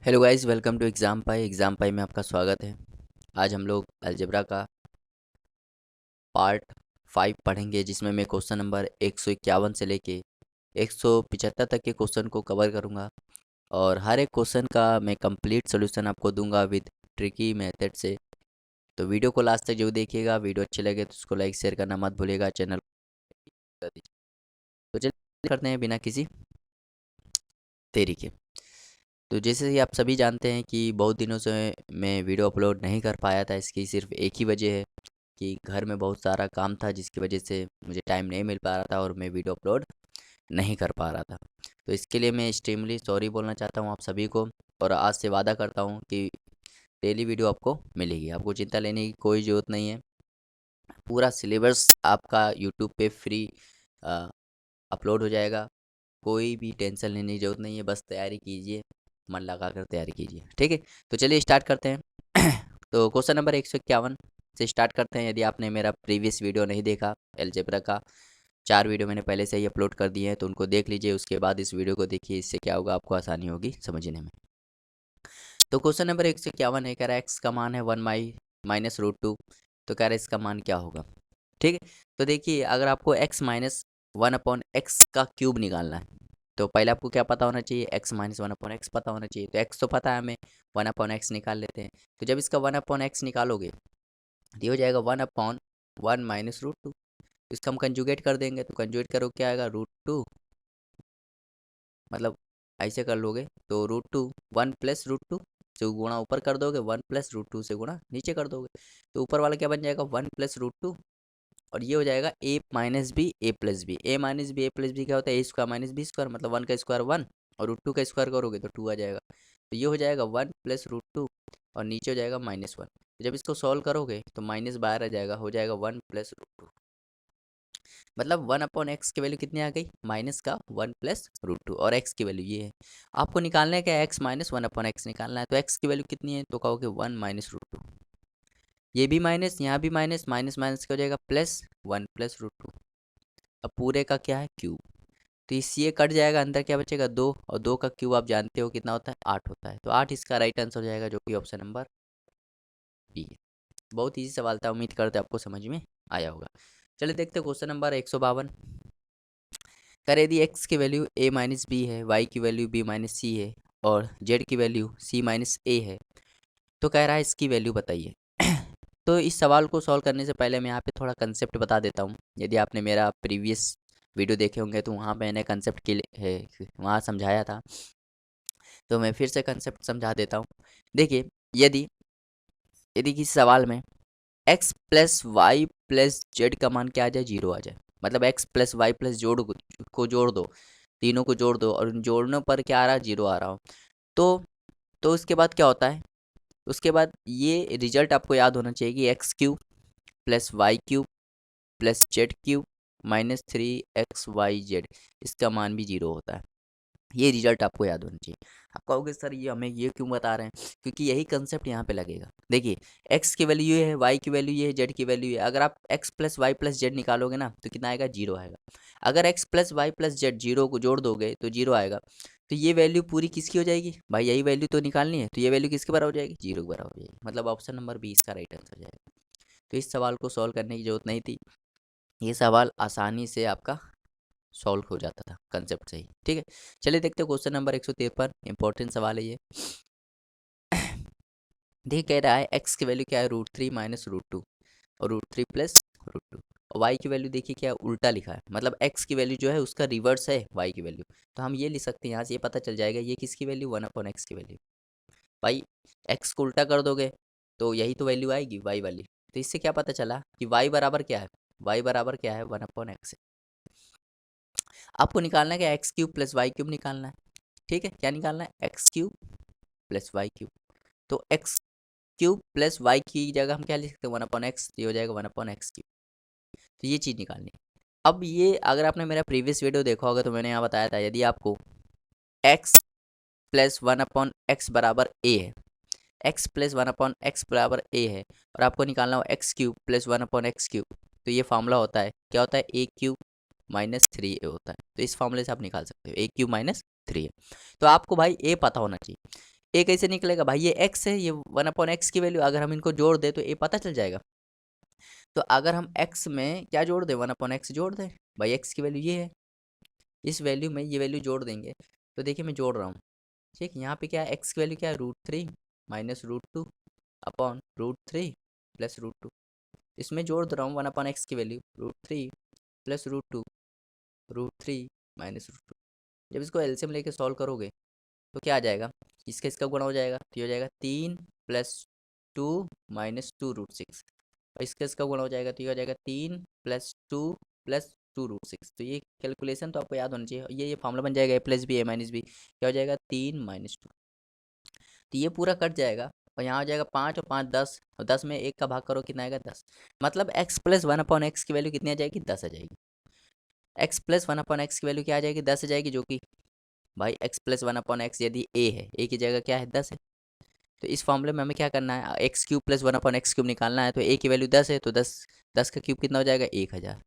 Hello guys, welcome to exam pie में आपका स्वागत है। आज हम लोग अलजेब्रा का पार्ट 5 पढ़ेंगे, जिसमें मैं क्वेश्चन नंबर 151 से लेके 175 तक के क्वेश्चन को कवर करूंगा। और हर एक क्वेश्चन का मैं कंप्लीट सोल्यूशन आपको दूंगा विद ट्रिकी मेथड से। तो वीडियो को लास्ट तक जरूर देखिएगा। वीडियो अच्छे लगे तो उसको लाइक शेयर करना मत भूलिएगा, चैनल कर दीजिए। तो चलिए करते हैं बिना किसी देरी के। तो जैसे कि आप सभी जानते हैं कि बहुत दिनों से मैं वीडियो अपलोड नहीं कर पाया था। इसकी सिर्फ एक ही वजह है कि घर में बहुत सारा काम था, जिसकी वजह से मुझे टाइम नहीं मिल पा रहा था और मैं वीडियो अपलोड नहीं कर पा रहा था। तो इसके लिए मैं एक्सट्रीमली सॉरी बोलना चाहता हूँ आप सभी को। और आज से वादा करता हूँ कि डेली वीडियो आपको मिलेगी, आपको चिंता लेने की कोई ज़रूरत नहीं है। पूरा सिलेबस आपका यूट्यूब पे फ्री अपलोड हो जाएगा। कोई भी टेंशन लेने की ज़रूरत नहीं है, बस तैयारी कीजिए, मन लगा कर तैयारी कीजिए, ठीक है। तो चलिए स्टार्ट करते हैं। तो क्वेश्चन नंबर 151 से स्टार्ट करते हैं। यदि आपने मेरा प्रीवियस वीडियो नहीं देखा, अलजेब्रा का 4 वीडियो मैंने पहले से ही अपलोड कर दिए हैं, तो उनको देख लीजिए। उसके बाद इस वीडियो को देखिए, इससे क्या होगा, आपको आसानी होगी समझने में। तो क्वेश्चन नंबर 151 है, कह रहा है एक्स का मान है 1 - √2। तो कह रहा है इसका मान क्या होगा, ठीक है। तो देखिए, अगर आपको x-1/x का क्यूब निकालना है, तो पहले आपको क्या पता होना चाहिए, x-1/x पता होना चाहिए। तो x तो पता है हमें, 1/x निकाल लेते हैं। तो जब इसका 1/x निकालोगे तो ये हो जाएगा 1/1 - √2। इसका हम कंजुगेट कर देंगे, तो कंजुगेट करो क्या आएगा, √2। मतलब ऐसे कर लोगे तो √2 1 + √2 से गुणा ऊपर कर दोगे, 1 + √2 से गुणा नीचे कर दोगे। तो ऊपर वाला क्या बन जाएगा, 1 + √2। और ये हो जाएगा a - b a+b क्या होता है, a² - b² मतलब 1 का स्क्वायर 1, और √2 का स्क्वायर करोगे तो 2 आ जाएगा। तो ये हो जाएगा 1 + √2 और नीचे हो जाएगा -1। तो जब इसको सॉल्व करोगे तो माइनस बाहर आ जाएगा, हो जाएगा 1 + √2। मतलब 1/x की वैल्यू कितनी आ गई, माइनस का 1 + √2। और x की वैल्यू ये है। आपको निकालना है क्या, x - 1/x निकालना है। तो x की वैल्यू कितनी है, तो कहोगे 1 - √2। ये भी माइनस, यहाँ भी माइनस, माइनस माइनस क्या हो जाएगा, प्लस 1 + √2। अब पूरे का क्या है, क्यूब। तो इस ये कट जाएगा, अंदर क्या बचेगा, 2। और 2 का क्यूब आप जानते हो कितना होता है, 8 होता है। तो 8 इसका राइट आंसर हो जाएगा, जो कि ऑप्शन नंबर बी है। बहुत ईजी सवाल था, उम्मीद करते आपको समझ में आया होगा। चलिए देखते हैं क्वेश्चन नंबर 152। कर यदि x की वैल्यू a - b है, y की वैल्यू b - c है, और z की वैल्यू c - a है, तो कह रहा है इसकी वैल्यू बताइए। तो इस सवाल को सॉल्व करने से पहले मैं यहाँ पे थोड़ा कंसेप्ट बता देता हूँ। यदि आपने मेरा प्रीवियस वीडियो देखे होंगे तो वहाँ पे मैंने कंसेप्ट के है वहाँ समझाया था। तो मैं फिर से कंसेप्ट समझा देता हूँ। देखिए, यदि यदि किसी सवाल में x + y + z का मान क्या आ जाए, 0 आ जाए, मतलब x + y + जोड़ दो, तीनों को जोड़ दो, और उन जोड़ने पर क्या आ रहा है, 0 आ रहा हो, तो उसके बाद क्या होता है, उसके बाद ये रिजल्ट आपको याद होना चाहिए कि x³ + y³ + z³ -3xyz, इसका मान भी 0 होता है। ये रिजल्ट आपको याद होना चाहिए। आप कहोगे सर ये हमें ये क्यों बता रहे हैं, क्योंकि यही कंसेप्ट यहाँ पे लगेगा। देखिए, x की वैल्यू ये है, y की वैल्यू ये है, z की वैल्यू ये है। अगर आप x + y + z निकालोगे ना, तो कितना आएगा, 0 आएगा। अगर x + y + z 0 को जोड़ दोगे तो 0 आएगा। तो ये वैल्यू पूरी किसकी हो जाएगी भाई, यही वैल्यू तो निकालनी है। तो ये वैल्यू किसके बराबर हो जाएगी, 0 के बराबर हो जाएगी। मतलब ऑप्शन नंबर बी इसका राइट आंसर हो जाएगा। तो इस सवाल को सॉल्व करने की जरूरत नहीं थी। ये सवाल आसानी से आपका सॉल्व हो जाता था कंसेप्ट से ही, ठीक है। चलिए देखते हैं क्वेश्चन नंबर 153। इंपॉर्टेंट सवाल है ये। देखिए, कह रहा है x की वैल्यू क्या है, √3 - √2 और √3 + √2। और y की वैल्यू देखिए क्या है, उल्टा लिखा है, मतलब x की वैल्यू जो है उसका रिवर्स है y की वैल्यू। तो हम ये लिख सकते हैं, यहाँ से ये पता चल जाएगा ये किसकी वैल्यू, 1/x की वैल्यू। भाई x को उल्टा कर दोगे तो यही तो वैल्यू आएगी y वाली। तो इससे क्या पता चला कि y बराबर क्या है, y बराबर क्या है, 1/x। आपको निकालना है क्या, x³ + y³ निकालना है, ठीक है। क्या निकालना है, x³ + y³। तो x³ + y की जगह हम क्या लिख सकते हैं, 1/x, ये हो जाएगा 1/x³। तो ये चीज़ निकालनी है। अब ये अगर आपने मेरा प्रीवियस वीडियो देखा होगा तो मैंने यहाँ बताया था, यदि आपको x + 1/x बराबर a है, x + 1/x बराबर a है, और आपको निकालना हो x³ + 1/x³, तो ये फार्मूला होता है, क्या होता है, a³ - 3a होता है। तो इस फार्मूले से आप निकाल सकते हो a³ - 3a। तो आपको भाई a पता होना चाहिए। ए कैसे निकलेगा भाई, ये एक्स है, ये 1/x की वैल्यू, अगर हम इनको जोड़ दें तो ए पता चल जाएगा। तो अगर हम x में क्या जोड़ दें, 1/x जोड़ दें, भाई x की वैल्यू ये है, इस वैल्यू में ये वैल्यू जोड़ देंगे। तो देखिए मैं जोड़ रहा हूँ, ठीक, यहाँ पे क्या है, x की वैल्यू क्या है, √3 माइनस √2 अपॉन √3 प्लस √2। इसमें जोड़ दे रहा हूँ 1/x की वैल्यू √3 प्लस √2, √3 माइनस √2। जब इसको एलसीएम लेके सॉल्व करोगे तो क्या आ जाएगा, इसका इसका गुणा हो जाएगा, तो ये हो जाएगा 3 प्लस 2 माइनस 2√6, और इसका इसका गुणा हो जाएगा, तो ये हो जाएगा 3 प्लस 2 प्लस 2√6। तो ये कैलकुलेशन तो आपको याद होना चाहिए, ये फार्मूला बन जाएगा a+b क्या हो जाएगा 3 माइनस 2। तो ये पूरा कट जाएगा, और यहाँ हो जाएगा 5 और 5 10, और 10 में 1 का भाग करो कितना आएगा 10। मतलब x प्लस 1/x की वैल्यू कितनी आ जाएगी, 10 आ जाएगी। x प्लस 1/x की वैल्यू क्या आ जाएगी, 10 आ जाएगी, जो कि भाई x प्लस 1/x यदि a है, a की जगह क्या है 10 है। तो इस फॉर्मूले में हमें क्या करना है, x³ प्लस 1/x³ निकालना है। तो a की वैल्यू 10 है, तो 10 का क्यूब कितना हो जाएगा 1000,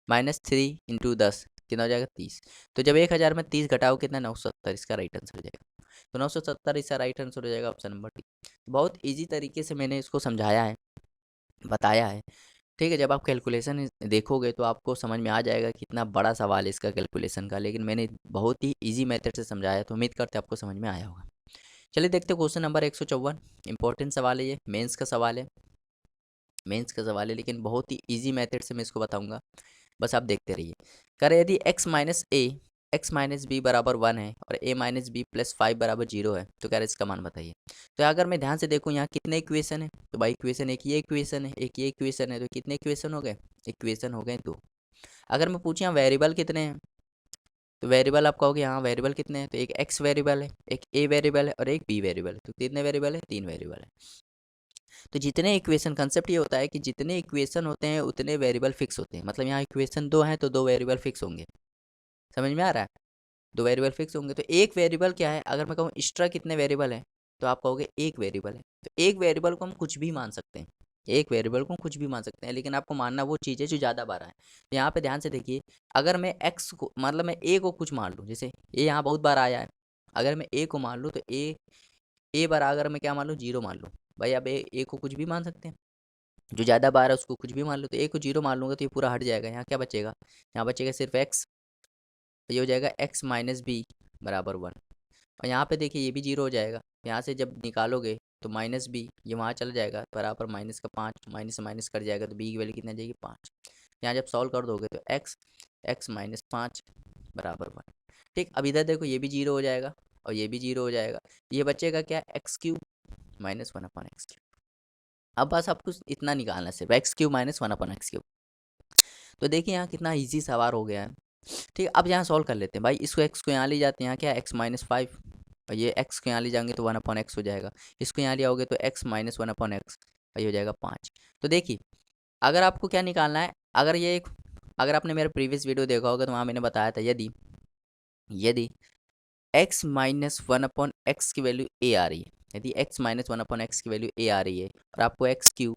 माइनस 3 इंटू 10 कितना हो जाएगा 30। तो जब 1000 में 30 घटाओ कितना, 970, इसका राइट आंसर हो जाएगा। तो 970 इसका राइट आंसर हो जाएगा, ऑप्शन नंबर डी। बहुत ईजी तरीके से मैंने इसको समझाया है, बताया है, ठीक है। जब आप कैलकुलेशन देखोगे तो आपको समझ में आ जाएगा कितना बड़ा सवाल है इसका कैलकुलेशन का, लेकिन मैंने बहुत ही ईजी मेथड से समझाया, तो उम्मीद करते आपको समझ में आया होगा। चलिए देखते हैं क्वेश्चन नंबर 154। इंपॉर्टेंट सवाल है ये, मेंस का सवाल है, मेंस का सवाल है, लेकिन बहुत ही इजी मेथड से मैं इसको बताऊंगा, बस आप देखते रहिए। करें यदि x माइनस बी बराबर 1 है और a माइनस बी प्लस 5 बराबर 0 है, तो कह रहे इसका मान बताइए। तो अगर मैं ध्यान से देखूँ यहाँ कितने इक्वेशन है, तो भाई इक्वेशन एक ये इक्वेशन है, एक ये इक्वेशन है, तो कितने इक्वेशन हो गए, इक्वेशन हो गए 2। अगर मैं पूछूँ यहाँ वेरिएबल कितने हैं, तो वेरिएबल आप कहोगे यहाँ वेरिएबल कितने हैं, तो एक x वेरिएबल है, एक a वेरिएबल है और एक b वेरिएबल है। तो कितने वेरिएबल है, 3 वेरिएबल है। तो जितने इक्वेशन, कंसेप्ट ये होता है कि जितने इक्वेशन होते हैं उतने वेरिएबल फिक्स होते हैं। मतलब यहाँ इक्वेशन 2 हैं तो 2 वेरिएबल फिक्स होंगे, समझ में आ रहा है, 2 वेरिएबल फिक्स होंगे। तो एक वेरिएबल क्या है, अगर मैं कहूँ एक्स्ट्रा कितने वेरिएबल है, तो आप कहोगे एक वेरिएबल है। तो एक वेरिएबल को हम कुछ भी मान सकते हैं, एक वेरिएबल को कुछ भी मान सकते हैं, लेकिन आपको मानना वो चीज़ है जो ज़्यादा बार है। तो यहाँ पे ध्यान से देखिए, अगर मैं x को, मतलब मैं a को कुछ मान लूँ, जैसे a यहाँ बहुत बार आया है, अगर मैं a को मान लूँ तो a बार अगर मैं क्या मान लूँ, 0 मान लूँ, भाई अब a को कुछ भी मान सकते हैं, जो ज़्यादा बार है उसको कुछ भी मान लो। तो a को 0 मान लूँगा तो ये पूरा हट जाएगा, यहाँ क्या बचेगा, यहाँ बचेगा सिर्फ x, तो ये हो जाएगा x माइनस बी बराबर 1। और यहाँ पे देखिए ये भी 0 हो जाएगा, यहाँ से जब निकालोगे तो माइनस बी ये वहाँ चला जाएगा, बराबर माइनस का 5, माइनस से माइनस कर जाएगा, तो बी की वैल्यू कितनी आ जाएगी 5। यहाँ जब सॉल्व कर दोगे तो x माइनस 5 बराबर 1। ठीक, अब इधर देखो ये भी 0 हो जाएगा और ये भी 0 हो जाएगा, ये बचेगा क्या, x³ माइनस 1/x³। अब बस आपको इतना निकालना है, सिर्फ x³ माइनस 1/x³। तो देखिए यहाँ कितना इजी सवाल हो गया है। ठीक है, अब यहाँ सॉल्व कर लेते हैं भाई, इसको x को यहाँ ले जाते हैं, यहाँ क्या है x माइनस 5, और ये x को यहाँ ले जाएंगे तो 1/x हो जाएगा, इसको यहाँ ले आओगे तो x माइनस 1/x, और ये हो जाएगा 5। तो देखिए अगर आपको क्या निकालना है, अगर ये एक, अगर आपने मेरा प्रीवियस वीडियो देखा होगा तो वहाँ मैंने बताया था, यदि यदि x माइनस 1/x की वैल्यू a आ रही है, यदि x माइनस 1/x की वैल्यू a आ रही है और आपको x³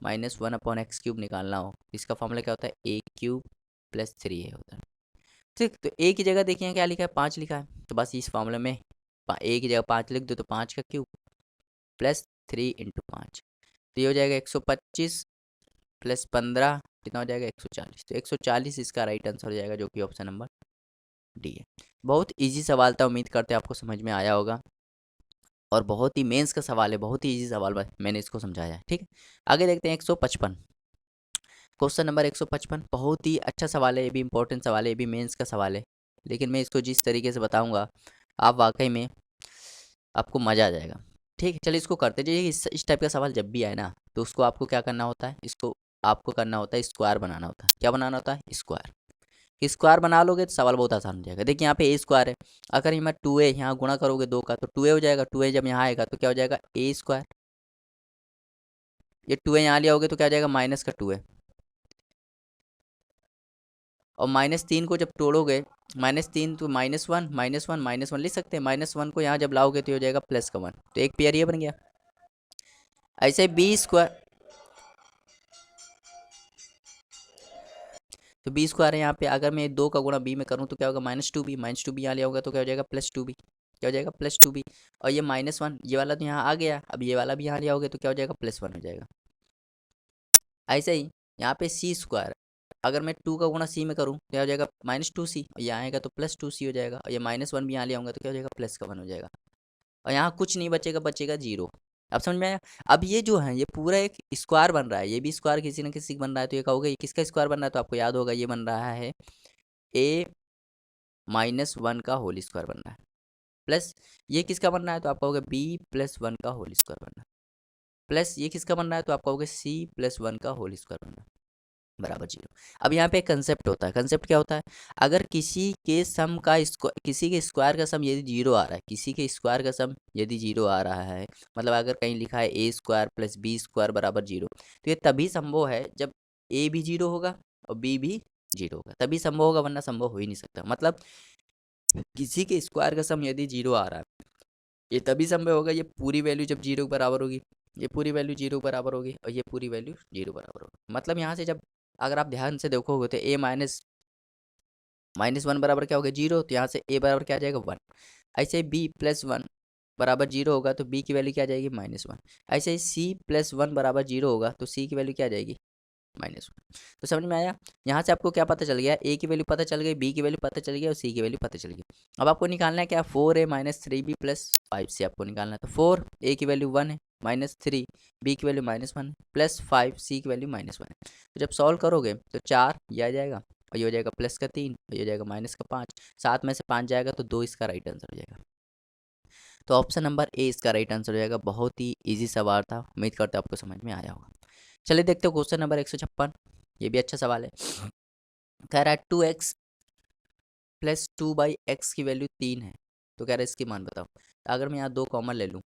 माइनस 1/x³ निकालना हो, इसका फॉर्मूला क्या होता है, a³ प्लस 3a होता है। ठीक, तो a की जगह देखिए क्या लिखा है, 5 लिखा है, तो बस इस फॉर्मूले में a की जगह 5 लिख दो, तो 5 का क्यूब प्लस 3 इंटू 5, तो ये हो जाएगा 125 प्लस 15 कितना हो जाएगा 140। तो 140 इसका राइट आंसर हो जाएगा, जो कि ऑप्शन नंबर डी है। बहुत इजी सवाल था, उम्मीद करते हैं आपको समझ में आया होगा, और बहुत ही मेंस का सवाल है, बहुत ही इजी सवाल मैंने इसको समझाया है। ठीक है, आगे देखते हैं 155, क्वेश्चन नंबर 155। बहुत ही अच्छा सवाल है, ये भी इंपॉर्टेंट सवाल है, ये भी मेंस का सवाल है, लेकिन मैं इसको जिस तरीके से बताऊंगा आप वाकई में आपको मज़ा आ जाएगा। ठीक है, चलिए इसको करते जाइए। इस टाइप का सवाल जब भी आए ना, तो उसको आपको क्या करना होता है, इसको आपको करना होता है स्क्वायर बनाना होता है। क्या बनाना होता है, स्क्वायर। स्क्वायर बना लोगे तो सवाल बहुत आसान हो जाएगा। देखिए यहाँ पे ए स्क्वायर है, अगर ये मैं 2a यहाँ गुणा करोगे 2 का तो 2a हो जाएगा, 2a जब यहाँ आएगा तो क्या हो जाएगा ए स्क्वायर, ये 2a यहाँ लिया होगे तो क्या हो जाएगा माइनस का 2a, और -3 को जब तोड़ोगे, -3 तो -1 -1 -1 लिख सकते हैं, -1 को यहाँ जब लाओगे तो हो जाएगा प्लस का 1, तो एक पेयर ये बन गया। ऐसे बी स्क्वायर, तो बी स्क्वायर है यहाँ पे, अगर मैं 2 का गुणा बी में करूँ तो क्या होगा -2b, -2b यहाँ लिया होगा तो क्या हो जाएगा +2b। क्या हो जाएगा +2b। और ये -1 ये वाला तो यहाँ आ गया, अब ये वाला भी यहाँ ले आओगे तो क्या हो जाएगा +1 हो जाएगा। ऐसे ही यहाँ पे c², अगर मैं 2 का गुणा c में करूँ तो क्या हो जाएगा -2c, और यहाँ आएगा तो +2c हो जाएगा, और ये -1 भी यहाँ ले आऊँगा तो क्या हो जाएगा +1 हो जाएगा। और यहाँ कुछ नहीं बचेगा, बचेगा 0। अब समझ में आया। अब ये जो है ये पूरा एक स्क्वायर बन रहा है, ये भी स्क्वायर किसी न किसी का बन रहा है, तो ये कहोगे ये किसका स्क्वायर बन रहा है, तो आपको याद होगा ये बन रहा है a-1 का होल स्क्वायर बन रहा है, प्लस ये किसका बन रहा है, तो आप कहोगे b+1 का होल स्क्वायर बन रहा है, प्लस ये किसका बन रहा है, तो आप कहोगे c+1 का होल स्क्वायर बन रहा है बराबर 0। अब यहाँ पे एक कंसेप्ट होता है, कंसेप्ट क्या होता है, अगर किसी के सम का किसी के स्क्वायर का सम यदि 0 आ रहा है, किसी के स्क्वायर का सम यदि 0 आ रहा है, मतलब अगर कहीं लिखा है a² + b² बराबर 0, तो ये तभी संभव है जब a भी 0 होगा और b भी 0 होगा, तभी संभव होगा, वरना संभव हो ही नहीं सकता। मतलब किसी के स्क्वायर का सम यदि 0 आ रहा है, ये तभी संभव होगा, ये पूरी वैल्यू जब 0 के बराबर होगी, ये पूरी वैल्यू 0 के बराबर होगी, और ये पूरी वैल्यू 0 बराबर होगी। मतलब यहाँ से जब अगर आप ध्यान से देखोगे तो -1 बराबर क्या होगा 0, तो यहाँ से a बराबर क्या आ जाएगा 1। ऐसे b+1 बराबर 0 होगा तो b की वैल्यू क्या आ जाएगी -1। ऐसे ही c+1 बराबर 0 होगा तो c की वैल्यू क्या आ जाएगी -1। तो समझ में आया। यहाँ से आपको क्या पता चल गया, a की वैल्यू पता चल गई, b की वैल्यू पता चल गई और c की वैल्यू पता चल गई। अब आपको निकालना है क्या, 4a - 3b + 5c आपको निकालना है। तो 4 a की वैल्यू 1 है, -3 b की वैल्यू -1 है, +5 c की वैल्यू -1 है। तो जब सॉल्व करोगे तो 4 ये आ जाएगा, और ये हो जाएगा +3 और ये हो जाएगा -5, 7 में से 5 जाएगा तो 2 इसका राइट आंसर हो जाएगा। तो ऑप्शन नंबर ए इसका राइट आंसर हो जाएगा। बहुत ही ईजी सवाल था, उम्मीद करते आपको समझ में आया होगा। चलिए देखते हो क्वेश्चन नंबर 156, ये भी अच्छा सवाल है। कह रहा है 2x + 2/x की वैल्यू 3 है, तो कह रहा है इसकी मान बताओ। तो अगर मैं यहाँ 2 कॉमन ले लूँ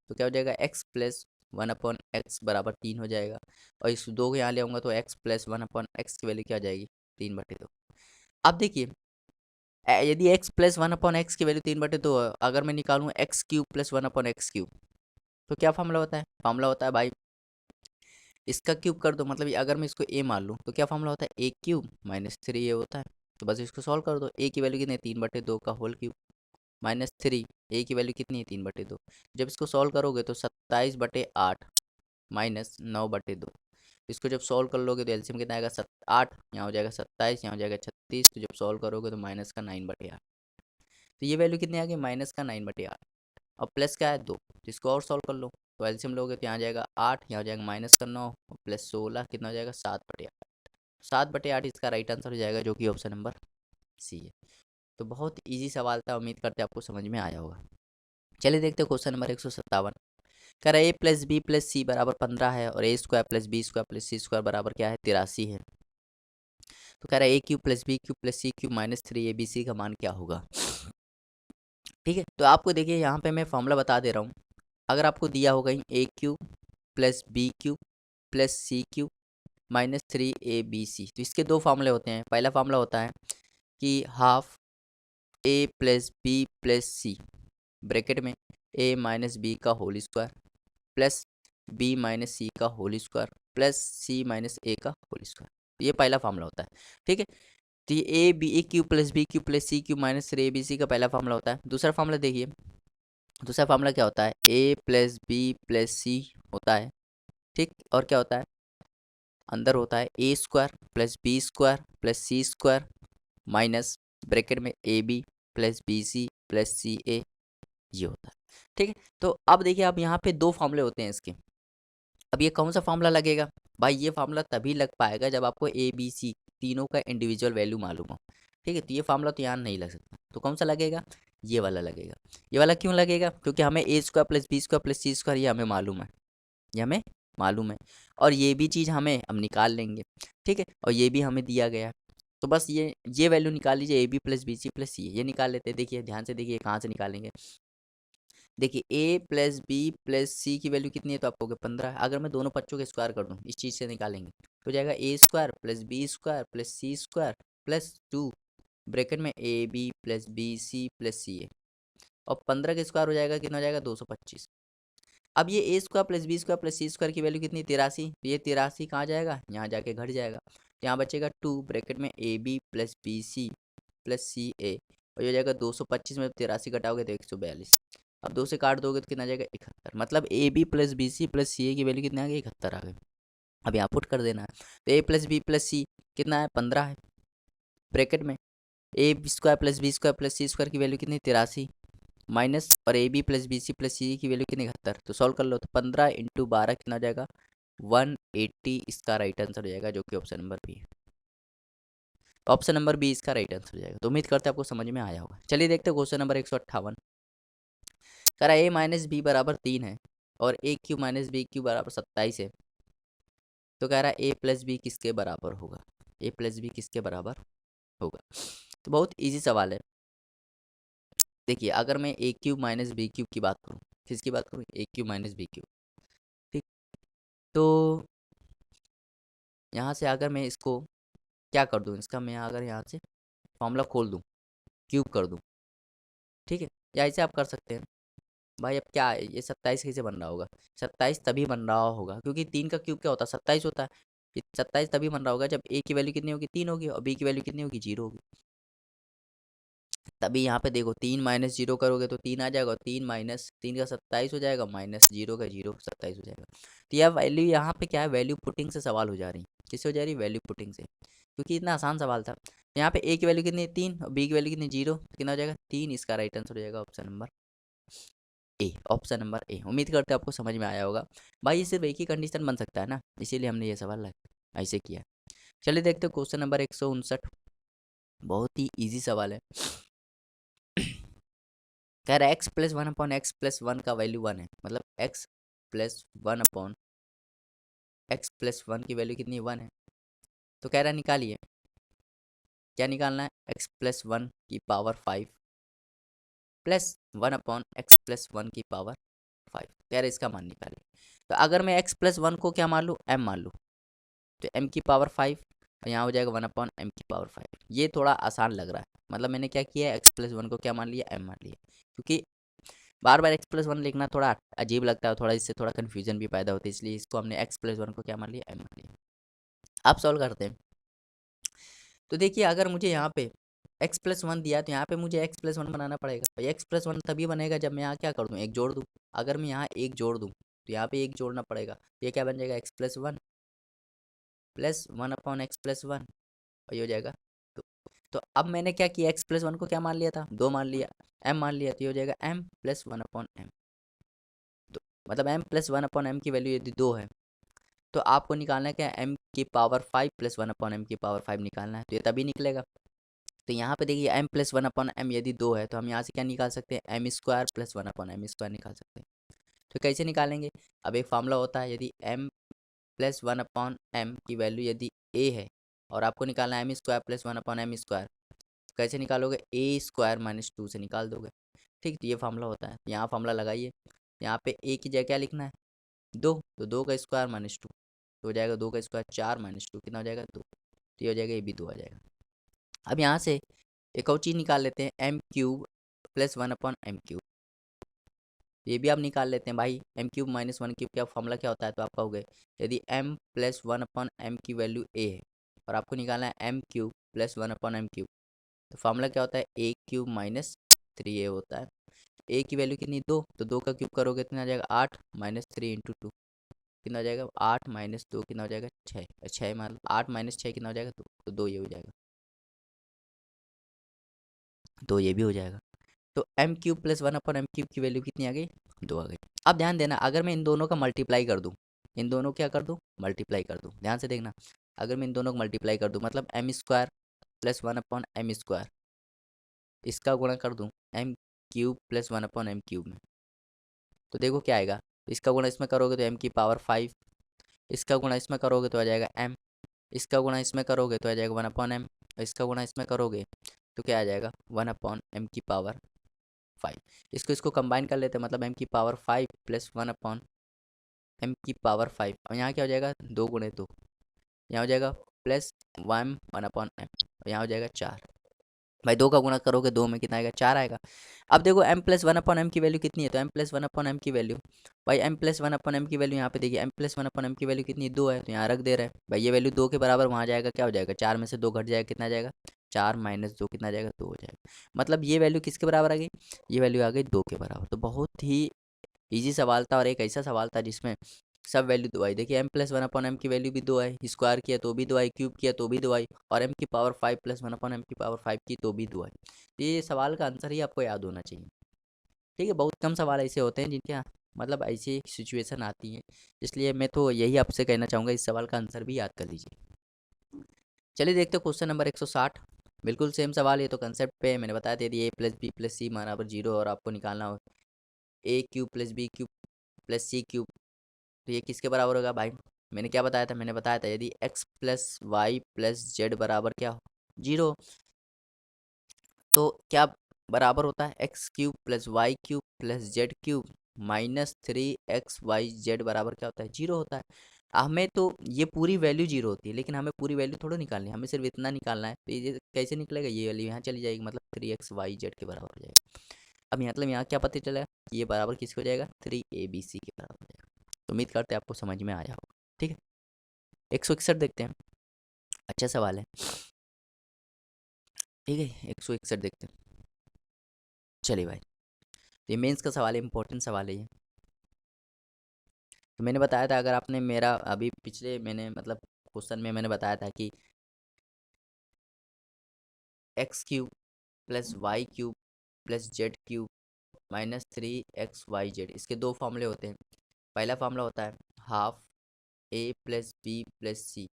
तो क्या हो जाएगा x + 1/x बराबर 3 हो जाएगा, और इस 2 को यहाँ ले आऊँगा तो x + 1/x की वैल्यू क्या आ जाएगी 3/2। अब देखिए यदि x + 1/x की वैल्यू 3/2, अगर मैं निकालूँ x³ + 1/x³, तो क्या फॉर्मूला होता है, फॉर्मूला होता है भाई इसका क्यूब कर दो, मतलब अगर मैं इसको a मान लूँ तो क्या फॉर्मूला होता है a³ - 3a होता है। तो बस इसको सॉल्व कर दो, a की वैल्यू कितनी है 3/2 का होल क्यूब, -3 a की वैल्यू कितनी है 3/2। जब इसको सॉल्व करोगे तो 27/8 - 9/2। इसको जब सॉल्व कर लोगे तो एलसीएम कितना आएगा 8, यहाँ हो जाएगा 27, यहाँ हो जाएगा 36, तो जब सॉल्व करोगे तो माइनस का 9/8। तो ये वैल्यू कितनी आ गई -9/8, और प्लस क्या है 2, तो इसको और सॉल्व कर लो। तो एलसीएम लोगे तो यहाँ आ जाएगा 8, यहाँ हो जाएगा -9 और +16 कितना हो जाएगा 7/8। 7/8 इसका राइट आंसर हो जाएगा, जो कि ऑप्शन नंबर सी है। तो बहुत ईजी सवाल था, उम्मीद करते आपको समझ में आया होगा। चलिए देखते हैं क्वेश्चन नंबर 157। कह रहा है a + b + c बराबर 15 है, और a² + b² + c² बराबर क्या है 83 है। तो कह रहा है a³ + b³ + c³ - 3abc का मान क्या होगा। ठीक है, तो आपको देखिए यहाँ पे मैं फॉर्मूला बता दे रहा हूँ। अगर आपको दिया होगा a³ + b³ + c³ - 3abc, तो इसके दो फार्मूले होते हैं। पहला फार्मूला होता है कि half a + b + c bracket में a - b का whole square plus b - c का whole square plus c - a का होल स्क्वायर, ये पहला फार्मूला होता है। ठीक है, तो ये a³ + b³ + c³ - 3abc का पहला फार्मूला होता है। दूसरा फार्मूला देखिए, दूसरा फार्मूला क्या होता है a + b + c होता है। ठीक, और क्या होता है अंदर होता है a² + b² + c² minus bracket में ab + bc + ca, ये होता है। ठीक है, तो अब देखिए अब यहाँ पे दो फार्मूले होते हैं इसके। अब ये कौन सा फार्मूला लगेगा भाई, ये फार्मूला तभी लग पाएगा जब आपको ए बी सी तीनों का इंडिविजुअल वैल्यू मालूम हो। ठीक है, तो ये फार्मूला तो यहाँ नहीं लग सकता, तो कौन सा लगेगा, ये वाला लगेगा। ये वाला क्यों लगेगा, क्योंकि हमें a² + b² + c² ये हमें मालूम है, ये हमें मालूम है, और ये भी चीज़ हमें हम निकाल लेंगे। ठीक है, और ये भी हमें दिया गया है, तो बस ये वैल्यू निकाल लीजिए ab + bc + c, ये निकाल लेते हैं। देखिए ध्यान से देखिए कहाँ से निकालेंगे। देखिए a + b + c की वैल्यू कितनी है, तो आपको 15 है। अगर मैं दोनों बच्चों के स्क्वायर कर दूं इस चीज़ से निकालेंगे तो जाएगा a² + b² + c² + 2 ब्रैकेट में ab + bc + ca, और 15 के स्क्वायर हो जाएगा कितना हो जाएगा 225। अब ये a² + b² + c² की वैल्यू कितनी 83, तो ये 83 कहाँ जाएगा, यहाँ जाके घट जाएगा, यहाँ बचेगा 2 ब्रैकेट में ab + bc + ca, और ये हो जाएगा 225 में 83 घटाओगे तो 142। अब 2 से काट दोगे तो कितना आ जाएगा 71। मतलब A B plus B C plus C A की वैल्यू कितना आ गई 71 आ गई। अब यहाँ पुट कर देना है तो A plus B plus C कितना है 15 है ब्रैकेट में। A square plus B square plus C square की वैल्यू कितनी 83 माइनस और A B plus B C plus C की वैल्यू कितनी 71। तो सॉल्व कर लो तो 15 इंटू 12 कितना हो जाएगा 180 इसका राइट आंसर हो जाएगा जो कि ऑप्शन नंबर बी है। तो ऑप्शन नंबर बी इसका राइट आंसर हो जाएगा। तो उम्मीद करते हैं आपको समझ में आया होगा। चलिए देखते हैं क्वेश्चन नंबर 158। कह रहा है ए माइनस बी बराबर 3 है और ए क्यू माइनस बी क्यू बराबर 27 है। तो कह रहा है ए प्लस बी किसके बराबर होगा, ए प्लस बी किसके बराबर होगा। तो बहुत इजी सवाल है। देखिए अगर मैं ए क्यूब माइनस बी क्यूब की बात करूँ, किसकी बात करूँ, ए क्यूब माइनस बी क्यूब। ठीक, तो यहाँ से अगर मैं इसको क्या कर दूँ, इसका मैं अगर यहाँ से फॉर्मूला खोल दूँ, क्यूब कर दूँ, ठीक है, या ऐसे आप कर सकते हैं। भाई अब क्या है, ये 27 कैसे बन रहा होगा, 27 तभी बन रहा होगा क्योंकि 3 का क्यूब क्या होता है 27 होता है। ये 27 तभी बन रहा होगा जब ए की वैल्यू कितनी होगी 3 होगी और बी की वैल्यू कितनी होगी 0 होगी। तभी यहाँ पे देखो 3 माइनस 0 करोगे तो 3 आ जाएगा और 3 माइनस 3 का 27 हो जाएगा माइनस 0 का 0 27 हो जाएगा। तो यह वैल्यू यहाँ पे क्या है, वैल्यू पुटिंग से सवाल हो जा रही, किससे हो जा रही, वैल्यू पुटिंग से, क्योंकि इतना आसान सवाल था। यहाँ पे ए की वैल्यू कितनी है 3 और बी की वैल्यू कितनी 0, कितना हो जाएगा 3, इसका राइट आंसर हो जाएगा option number A, option number A. उम्मीद करते हैं आपको समझ में आया होगा। भाई ये सिर्फ एक ही कंडीशन बन सकता है ना, इसीलिए हमने ये सवाल ऐसे किया। चलिए देखते हैं क्वेश्चन नंबर 159। बहुत ही ईजी सवाल है। कह रहा है x plus one upon x plus one का वैल्यू 1 है, मतलब x plus one upon x plus one की वैल्यू कितनी 1 है। तो कह रहा है निकालिए, क्या निकालना है, एक्स प्लस वन की power 5 plus one upon x plus one की पावर 5। कह रहे इसका मान निकालिए। तो अगर मैं एक्स प्लस वन को क्या मान लूँ, एम मान लूँ, तो एम की पावर 5 और यहाँ हो जाएगा 1 अपॉन एम की पावर 5। ये थोड़ा आसान लग रहा है, मतलब मैंने क्या किया है, एक्स प्लस वन को क्या मान लिया, एम मान लिया, क्योंकि बार बार एक्स प्लस वन लिखना थोड़ा अजीब लगता है, थोड़ा इससे थोड़ा कन्फ्यूजन भी पैदा होती है, इसलिए इसको हमने एक्स प्लस वन को क्या मान लिया, एम मान लिया। आप सॉल्व करते हैं तो देखिए अगर मुझे यहाँ पे एक्स प्लस वन दिया तो यहाँ पे मुझे एक्स प्लस वन बनाना पड़ेगा। भाई एक्स प्लस वन तभी बनेगा जब मैं यहाँ क्या कर दूँ, एक जोड़ दूँ। अगर मैं यहाँ एक जोड़ दूँ तो यहाँ पे एक जोड़ना पड़ेगा, ये क्या बन जाएगा, x plus one upon x plus one, और ये हो जाएगा। तो अब मैंने क्या किया, एक्स प्लस वन को क्या मान लिया था, 2 मान लिया, एम मान लिया, तो ये हो जाएगा M plus one upon M. तो मतलब M plus one upon M की वैल्यू यदि 2 है तो आपको निकालना है क्या, एम की power 5 plus one upon M की पावर 5 निकालना है, तो ये तभी निकलेगा। तो यहाँ पे देखिए M plus one upon M यदि 2 है तो हम यहाँ से क्या निकाल सकते हैं, M square plus one upon M square निकाल सकते हैं। तो कैसे निकालेंगे, अब एक फार्मूला होता है, यदि M plus one upon M की वैल्यू यदि ए है और आपको निकालना है M square plus one upon M square, तो कैसे निकालोगे, ए स्क्वायर माइनस 2 से निकाल दोगे। ठीक, तो ये फार्मूला होता है। यहाँ फार्मूला लगाइए, यहाँ पे ए की जगह क्या लिखना है 2, तो 2 का स्क्वायर माइनस 2 तो हो जाएगा 2 का स्क्वायर 4 माइनस 2 कितना हो जाएगा 2, तो ये हो जाएगा, ये भी 2 आ जाएगा। अब यहाँ से एक और चीज़ निकाल लेते हैं, M cube plus one upon M cube, ये भी आप निकाल लेते हैं। भाई M cube minus one cube क्या फॉर्मूला क्या होता है, तो आप कहोगे यदि M plus one upon M की वैल्यू ए है और आपको निकालना है M cube plus one upon M cube, तो फार्मूला क्या होता है, ए क्यूब माइनस 3 ए होता है। ए की वैल्यू कितनी 2, तो 2 का क्यूब करोगे कितना आ जाएगा 8 माइनस 3 इंटू 2 कितना हो जाएगा 8 माइनस 2 कितना हो जाएगा 6, 6 मतलब 8 माइनस 6 कितना हो जाएगा 2, तो 2 ये हो जाएगा, तो ये भी हो जाएगा। तो M cube plus one upon M cube की वैल्यू कितनी आ गई 2 आ गई। अब ध्यान देना, अगर मैं इन दोनों का मल्टीप्लाई कर दूँ, इन दोनों क्या कर दूँ, मल्टीप्लाई कर दूँ, ध्यान से देखना, अगर मैं इन दोनों को मल्टीप्लाई कर दूँ मतलब M square plus one upon M square, इसका गुणा कर दूँ M cube plus one upon M cube में, तो देखो क्या आएगा, इसका गुणा इसमें करोगे तो एम की पावर 5, इसका गुणा इसमें करोगे तो आ जाएगा एम, इसका गुणा इसमें करोगे तो आ जाएगा 1 अपॉन एम, इसका गुणा इसमें करोगे तो क्या आ जाएगा 1 अपॉन एम की पावर 5। इसको कंबाइन कर लेते हैं, मतलब एम की पावर 5 प्लस 1 अपॉन एम की पावर 5, और यहाँ क्या हो जाएगा 2 गुणे 2, यहाँ हो जाएगा प्लस 1 अपॉन एम, और यहाँ हो जाएगा 4। भाई 2 का गुणा करोगे 2 में कितना आएगा 4 आएगा। अब देखो m plus one upon M की वैल्यू कितनी है, तो m plus one upon M की वैल्यू, भाई m plus one upon M की वैल्यू यहाँ पे देखिए m plus one upon M की वैल्यू कितनी 2 है, तो यहाँ रख दे रहे हैं। भाई ये वैल्यू 2 के बराबर वहाँ जाएगा क्या हो जाएगा 4 में से 2 घट जाएगा कितना आ जाएगा 4 माइनस 2 कितना आ जाएगा, 2 हो जाएगा। मतलब ये वैल्यू किसके बराबर आ गई, ये वैल्यू आ गई 2 के बराबर। तो बहुत ही इजी सवाल था, और एक ऐसा सवाल था जिसमें सब वैल्यू 2 आई। देखिए m+1/m की वैल्यू भी 2 आई, स्क्वायर किया तो भी 2 आई, क्यूब किया तो भी 2 आई, और m⁵ +1/m⁵ की तो भी 2 आई। तो ये सवाल का आंसर ही आपको याद होना चाहिए। ठीक है, बहुत कम सवाल ऐसे होते हैं जिनके मतलब ऐसी सिचुएशन आती है, इसलिए मैं तो यही आपसे कहना चाहूँगा, इस सवाल का आंसर भी याद कर लीजिए। चलिए देखते हैं क्वेश्चन नंबर 160। बिल्कुल सेम सवाल, ये तो कंसेप्ट पे है। मैंने बताया था यदि a+b+c बराबर 0 और आपको निकालना हो a³ + b³ + c³, तो ये किसके बराबर होगा भाई। मैंने क्या बताया था, मैंने बताया था यदि x + y + z बराबर क्या हो, 0, तो क्या बराबर होता है x³ + y³ + z³ -3xyz बराबर क्या होता है, 0 होता है। हमें तो ये पूरी वैल्यू 0 होती है, लेकिन हमें पूरी वैल्यू थोड़ा निकालनी है, हमें सिर्फ इतना निकालना है। तो ये कैसे निकलेगा, ये वैल्यू यहाँ चली जाएगी, मतलब 3xyz के बराबर हो जाएगा। अब मतलब यहाँ क्या पता चला कि ये बराबर किसके हो जाएगा, 3abc के बराबर हो जाएगा। तो उम्मीद करते हैं आपको समझ में आया होगा। ठीक है, 161 देखते हैं, अच्छा सवाल है। ठीक है, 161 देखते हैं। चलिए भाई, तो ये मेंस का सवाल है, इंपॉर्टेंट सवाल है ये। तो मैंने बताया था, अगर आपने मेरा अभी पिछले मैंने मतलब क्वेश्चन में मैंने बताया था कि x³ + y³ + z³ -3xyz, इसके दो फॉर्मूले होते हैं। पहला फॉर्मूला होता है हाफ a + b + c,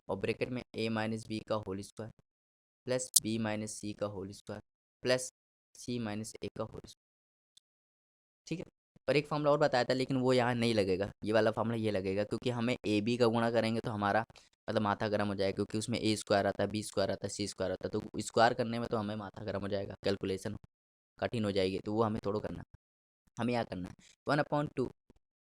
और ब्रैकेट में a-b का होल स्क्वायर प्लस b-c का होल स्क्वायर प्लस c-a का होल स्क्वायर। ठीक है, और एक फॉर्मूला और बताया था, लेकिन वो यहाँ नहीं लगेगा, ये वाला फॉर्मूला ये लगेगा, क्योंकि हमें ए बी का गुणा करेंगे तो हमारा मतलब माथा गर्म हो जाएगा, क्योंकि उसमें a स्क्वायर आता है, b स्क्वायर आता है, c स्क्वायर आता है, तो स्क्वायर करने में तो हमें माथा गर्म हो जाएगा, कैलकुलेशन कठिन हो जाएगी, तो वो हमें थोड़ा करना है। हमें यहाँ करना है 1/2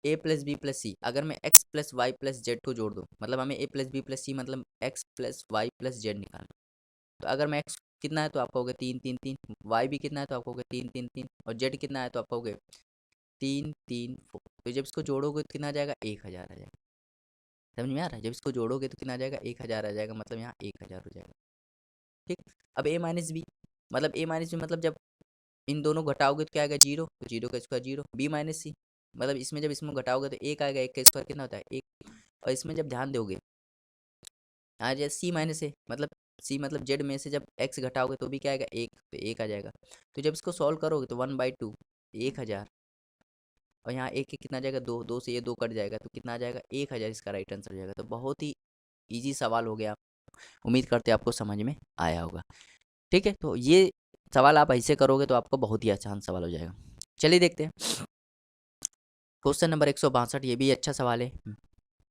a + b + c। अगर मैं x + y + z को जोड़ दूँ, मतलब हमें a + b + c मतलब x + y + z निकालना। तो अगर मैं x कितना है तो आप कहोगे 3 3 3, y भी कितना है तो आप कहोगे 3 3 3, और z कितना है तो आप कहोगे 3 3 4। तो जब इसको जोड़ोगे तो कितना आ जाएगा, 1000 आ जाएगा। समझ में आ रहा है, जब इसको जोड़ोगे तो कितना आ जाएगा, 1000 आ जाएगा, मतलब यहाँ 1000 हो जाएगा। ठीक, अब a-b, मतलब a-b मतलब जब इन दोनों घटाओगे तो क्या आएगा, 0, तो 0 का स्क्वायर 0, b-c मतलब इसमें जब इसमें घटाओगे तो 1 आएगा, 1 का स्क्वायर कितना होता है 1। और इसमें जब ध्यान दोगे आ जाए c-a, मतलब c मतलब z में से जब x घटाओगे तो भी क्या आएगा, 1, तो 1 आ जाएगा। तो जब इसको सॉल्व करोगे तो 1/2 1000, और यहाँ एक एक कितना आ जाएगा, 2, 2 से ये 2 कट जाएगा, तो कितना आ जाएगा 1000, इसका राइट आंसर हो जाएगा। तो बहुत ही इजी सवाल हो गया, उम्मीद करते हैं आपको समझ में आया होगा। ठीक है, तो ये सवाल आप ऐसे करोगे तो आपको बहुत ही आसान सवाल हो जाएगा। चलिए देखते हैं क्वेश्चन नंबर 162, ये भी अच्छा सवाल है,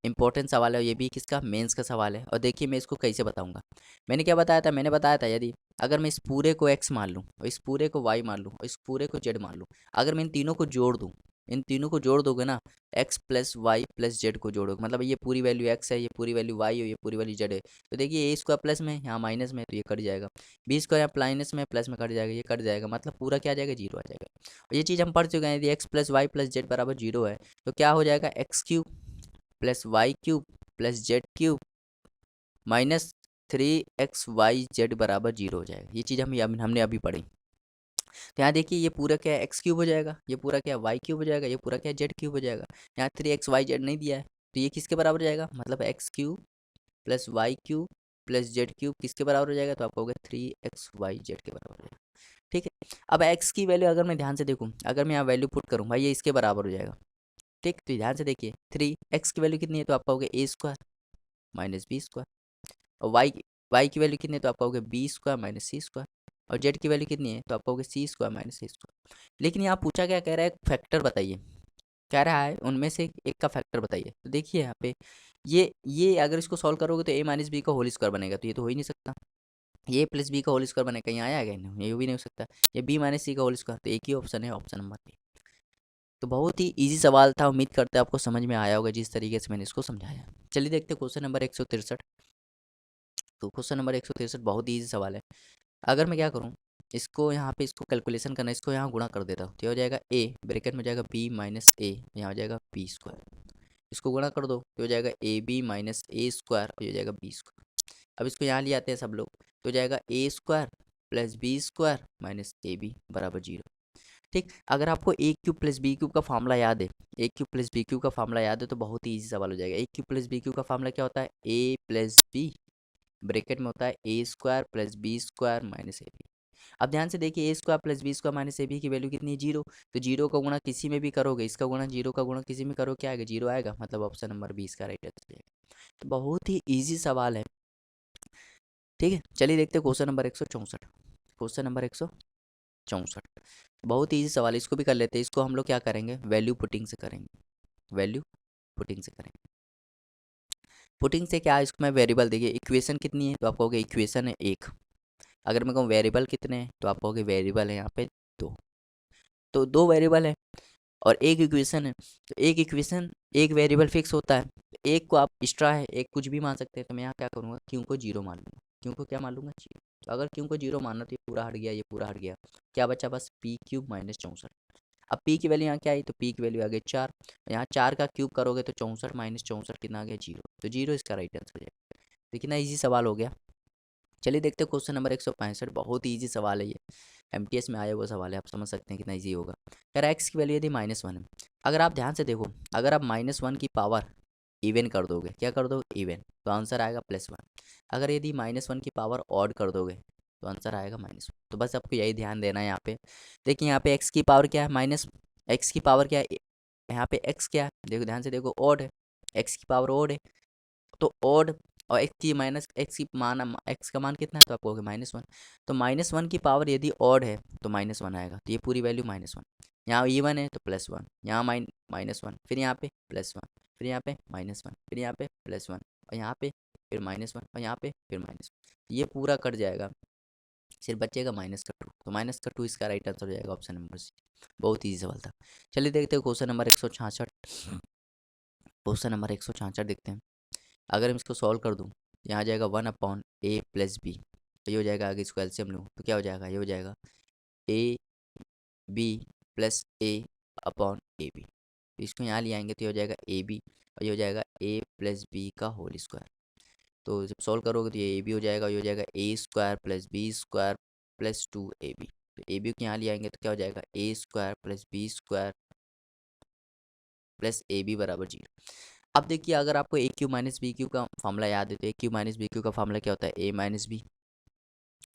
इंपॉर्टेंट सवाल है, ये भी किसका, मेंस का सवाल है। और देखिए मैं इसको कैसे बताऊंगा। मैंने क्या बताया था, मैंने बताया था यदि अगर मैं इस पूरे को x मान लूँ, और इस पूरे को y मान लूँ, और इस पूरे को z मान लूँ, अगर मैं इन तीनों को जोड़ दूँ, इन तीनों को जोड़ दोगे ना, x + y + z को जोड़ोगे, मतलब ये पूरी वैल्यू x है, ये पूरी वैल्यू y है, ये पूरी वैल्यू z है, तो देखिए a स्क्वायर प्लस में यहाँ माइनस में, तो ये कट जाएगा, b स्क्वायर यहाँ माइनस में प्लस में कट जाएगा, ये कट जाएगा, मतलब पूरा क्या आ जाएगा, 0 आ जाएगा। और ये चीज़ हम पढ़ चुके हैं, यदि x + y + z बराबर 0 है तो क्या हो जाएगा, x³ + y³ + z³ -3xyz बराबर 0 हो जाएगा। ये चीज़ हमने अभी पढ़ी। तो यहाँ देखिए ये पूरा क्या है, x³ हो जाएगा, ये पूरा क्या है, y³ हो जाएगा, ये पूरा क्या है, z³ हो जाएगा। यहाँ 3xyz नहीं दिया है, तो ये किसके बराबर हो जाएगा, मतलब x³ + y³ + z³ किसके बराबर हो जाएगा, तो आप कहोगे 3xyz के बराबर हो जाएगा। ठीक है, अब x की वैल्यू अगर मैं ध्यान से देखूँ, अगर मैं यहाँ वैल्यू पुट करूँ भाई, ये इसके बराबर हो जाएगा। ठीक, तो ध्यान से देखिए 3x की वैल्यू कितनी है, तो आप कहोगे a स्क्वायर -b स्क्वायर, और y की वैल्यू कितनी है, तो आप कहोगे b स्क्वायर -c स्क्वायर, और z की वैल्यू कितनी है, तो आप कहोगे c स्क्वायर -a स्क्वायर। लेकिन यहाँ पूछा क्या कह रहा है, फैक्टर बताइए, कह रहा है उनमें से एक का फैक्टर बताइए। तो देखिए यहाँ पे ये अगर इसको सॉल्व करोगे तो a-b का होल स्क्वायर बनेगा, तो ये तो हो ही नहीं सकता। ये + b का होल स्क्वायर बनेगा, कहीं आया है, नहीं, ये भी नहीं हो सकता। ये b-c का होल स्क्वायर, तो एक ही ऑप्शन है, ऑप्शन नंबर बी। तो बहुत ही इजी सवाल था, उम्मीद करते हैं आपको समझ में आया होगा जिस तरीके से मैंने इसको समझाया। चलिए देखते हैं क्वेश्चन नंबर 163। तो क्वेश्चन नंबर 163 बहुत ही ईजी सवाल है। अगर मैं क्या करूँ, इसको यहाँ पे इसको कैलकुलेशन करना है, इसको यहाँ गुणा कर देता हूँ, तो ये हो जाएगा a, ब्रैकेट में हो जाएगा b - a, यहाँ हो जाएगा b स्क्वायर। इसको गुणा कर दो तो हो जाएगा ab - a स्क्वायर, और ये हो जाएगा b स्क्वायर। अब इसको यहाँ ले आते हैं सब लोग, तो जाएगा A square plus B square minus A B बराबर 0। ठीक, अगर आपको A cube plus B cube का फॉर्मूला याद है, A cube plus B cube का फॉर्मूला याद है तो बहुत ही ईजी सवाल हो जाएगा। A cube plus B cube का फॉर्मूला क्या होता है, ए प्लस बी ब्रैकेट में होता है A square plus B square minus A B. अब ध्यान से देखिए, A square plus B square minus A B की वैल्यू कितनी है, 0। तो 0 का गुणा किसी में भी करोगे, इसका गुणा 0 का गुणा किसी में करो, क्या आएगा, 0 आएगा, मतलब ऑप्शन नंबर 20 का राइट आंसर जाएगा। तो बहुत ही ईजी सवाल है। ठीक है, चलिए देखते हैं क्वेश्चन नंबर 164। क्वेश्चन नंबर 164 बहुत ईजी सवाल है, इसको भी कर लेते हैं। इसको हम लोग क्या करेंगे, वैल्यू पुटिंग से करेंगे। वैल्यू पुटिंग से करेंगे। पुटिंग से क्या है, इसको मैं वेरिएबल देखिए, इक्वेशन कितनी है तो आप कहोगे इक्वेशन है 1। अगर मैं कहूँ वेरिएबल कितने हैं तो आप कहोगे वेरिएबल है यहाँ पे 2। तो 2 वेरिएबल है और एक इक्वेशन है, तो एक इक्वेशन एक वेरिएबल फिक्स होता है, एक को आप एक्स्ट्रा है, एक कुछ भी मान सकते हैं। तो मैं यहाँ क्या करूँगा, क्यों को 0 मान लूँगा। क्यों को क्या मान लूँगा, 0। तो अगर क्यों को 0 मानना तो ये पूरा हट गया, ये पूरा हट गया, क्या बचा बस पी क्यूब माइनस 64। अब पी की वैल्यू यहाँ क्या आई, तो पी की वैल्यू आ गई 4। यहाँ 4 का क्यूब करोगे तो 64 माइनस 64 कितना आ गया, 0। तो 0 इसका राइट आंसर हो जाएगा। तो कितना ईजी सवाल हो गया। चलिए देखते हैं क्वेश्चन नंबर 165। बहुत ही ईजी सवाल है ये, एमटीएस में आया हुआ सवाल है, आप समझ सकते हैं कितना ईजी होगा। यार एक्स की वैल्यू यदि -1 है, अगर आप ध्यान से देखो, अगर आप -1 की पावर इवन कर दोगे, क्या कर दोगे, इवन, तो आंसर आएगा +1। अगर यदि -1 की पावर ऑड कर दोगे तो आंसर आएगा -1। तो बस आपको यही ध्यान देना है यहाँ पे। देखिए यहाँ पे एक्स की पावर क्या है, माइनस एक्स की पावर क्या है, यहाँ पे एक्स क्या है, देखो ध्यान से देखो, ऑड है, एक्स की पावर ऑड है, तो ऑड और एक्स की माइनस एक्स की मान, एक्स का मान कितना है तो आप कहोगे -1। तो -1 की पावर यदि ऑड है तो -1 आएगा, तो ये पूरी वैल्यू -1। यहाँ इवन है तो +1, यहाँ -1, फिर यहाँ पे +1, फिर यहाँ पे -1, फिर यहाँ पे +1, और यहाँ पे फिर -1, और यहाँ पे फिर -1, ये पूरा कट जाएगा, सिर्फ बचेगा -2। तो -2 इसका राइट आंसर हो जाएगा, ऑप्शन नंबर सी। बहुत ईजी सवाल था। चलिए देखते हैं क्वेश्चन नंबर 166। क्वेश्चन नंबर 166 देखते हैं। अगर हम इसको सॉल्व कर दूँ, यहाँ आ जाएगा 1/a प्लस बी, तो ये हो जाएगा, आगे इसको एलसीएम लूँ तो क्या हो जाएगा, ये हो जाएगा A B plus A upon A B. तो इसको यहाँ ले आएंगे तो ये हो जाएगा ए बी, और ये हो जाएगा ए प्लस बी का होल स्क्वायर। तो जब सॉल्व करोगे तो ये ए बी हो जाएगा, ये हो जाएगा A square plus B square plus 2ab। तो ए बी को यहाँ ले आएंगे तो क्या हो जाएगा, A square plus B square plus A B बराबर 0। अब देखिए, अगर आपको A cube minus B cube का फॉर्मूला याद है तो A cube minus B cube का फॉर्मूला क्या होता है, ए माइनस बी,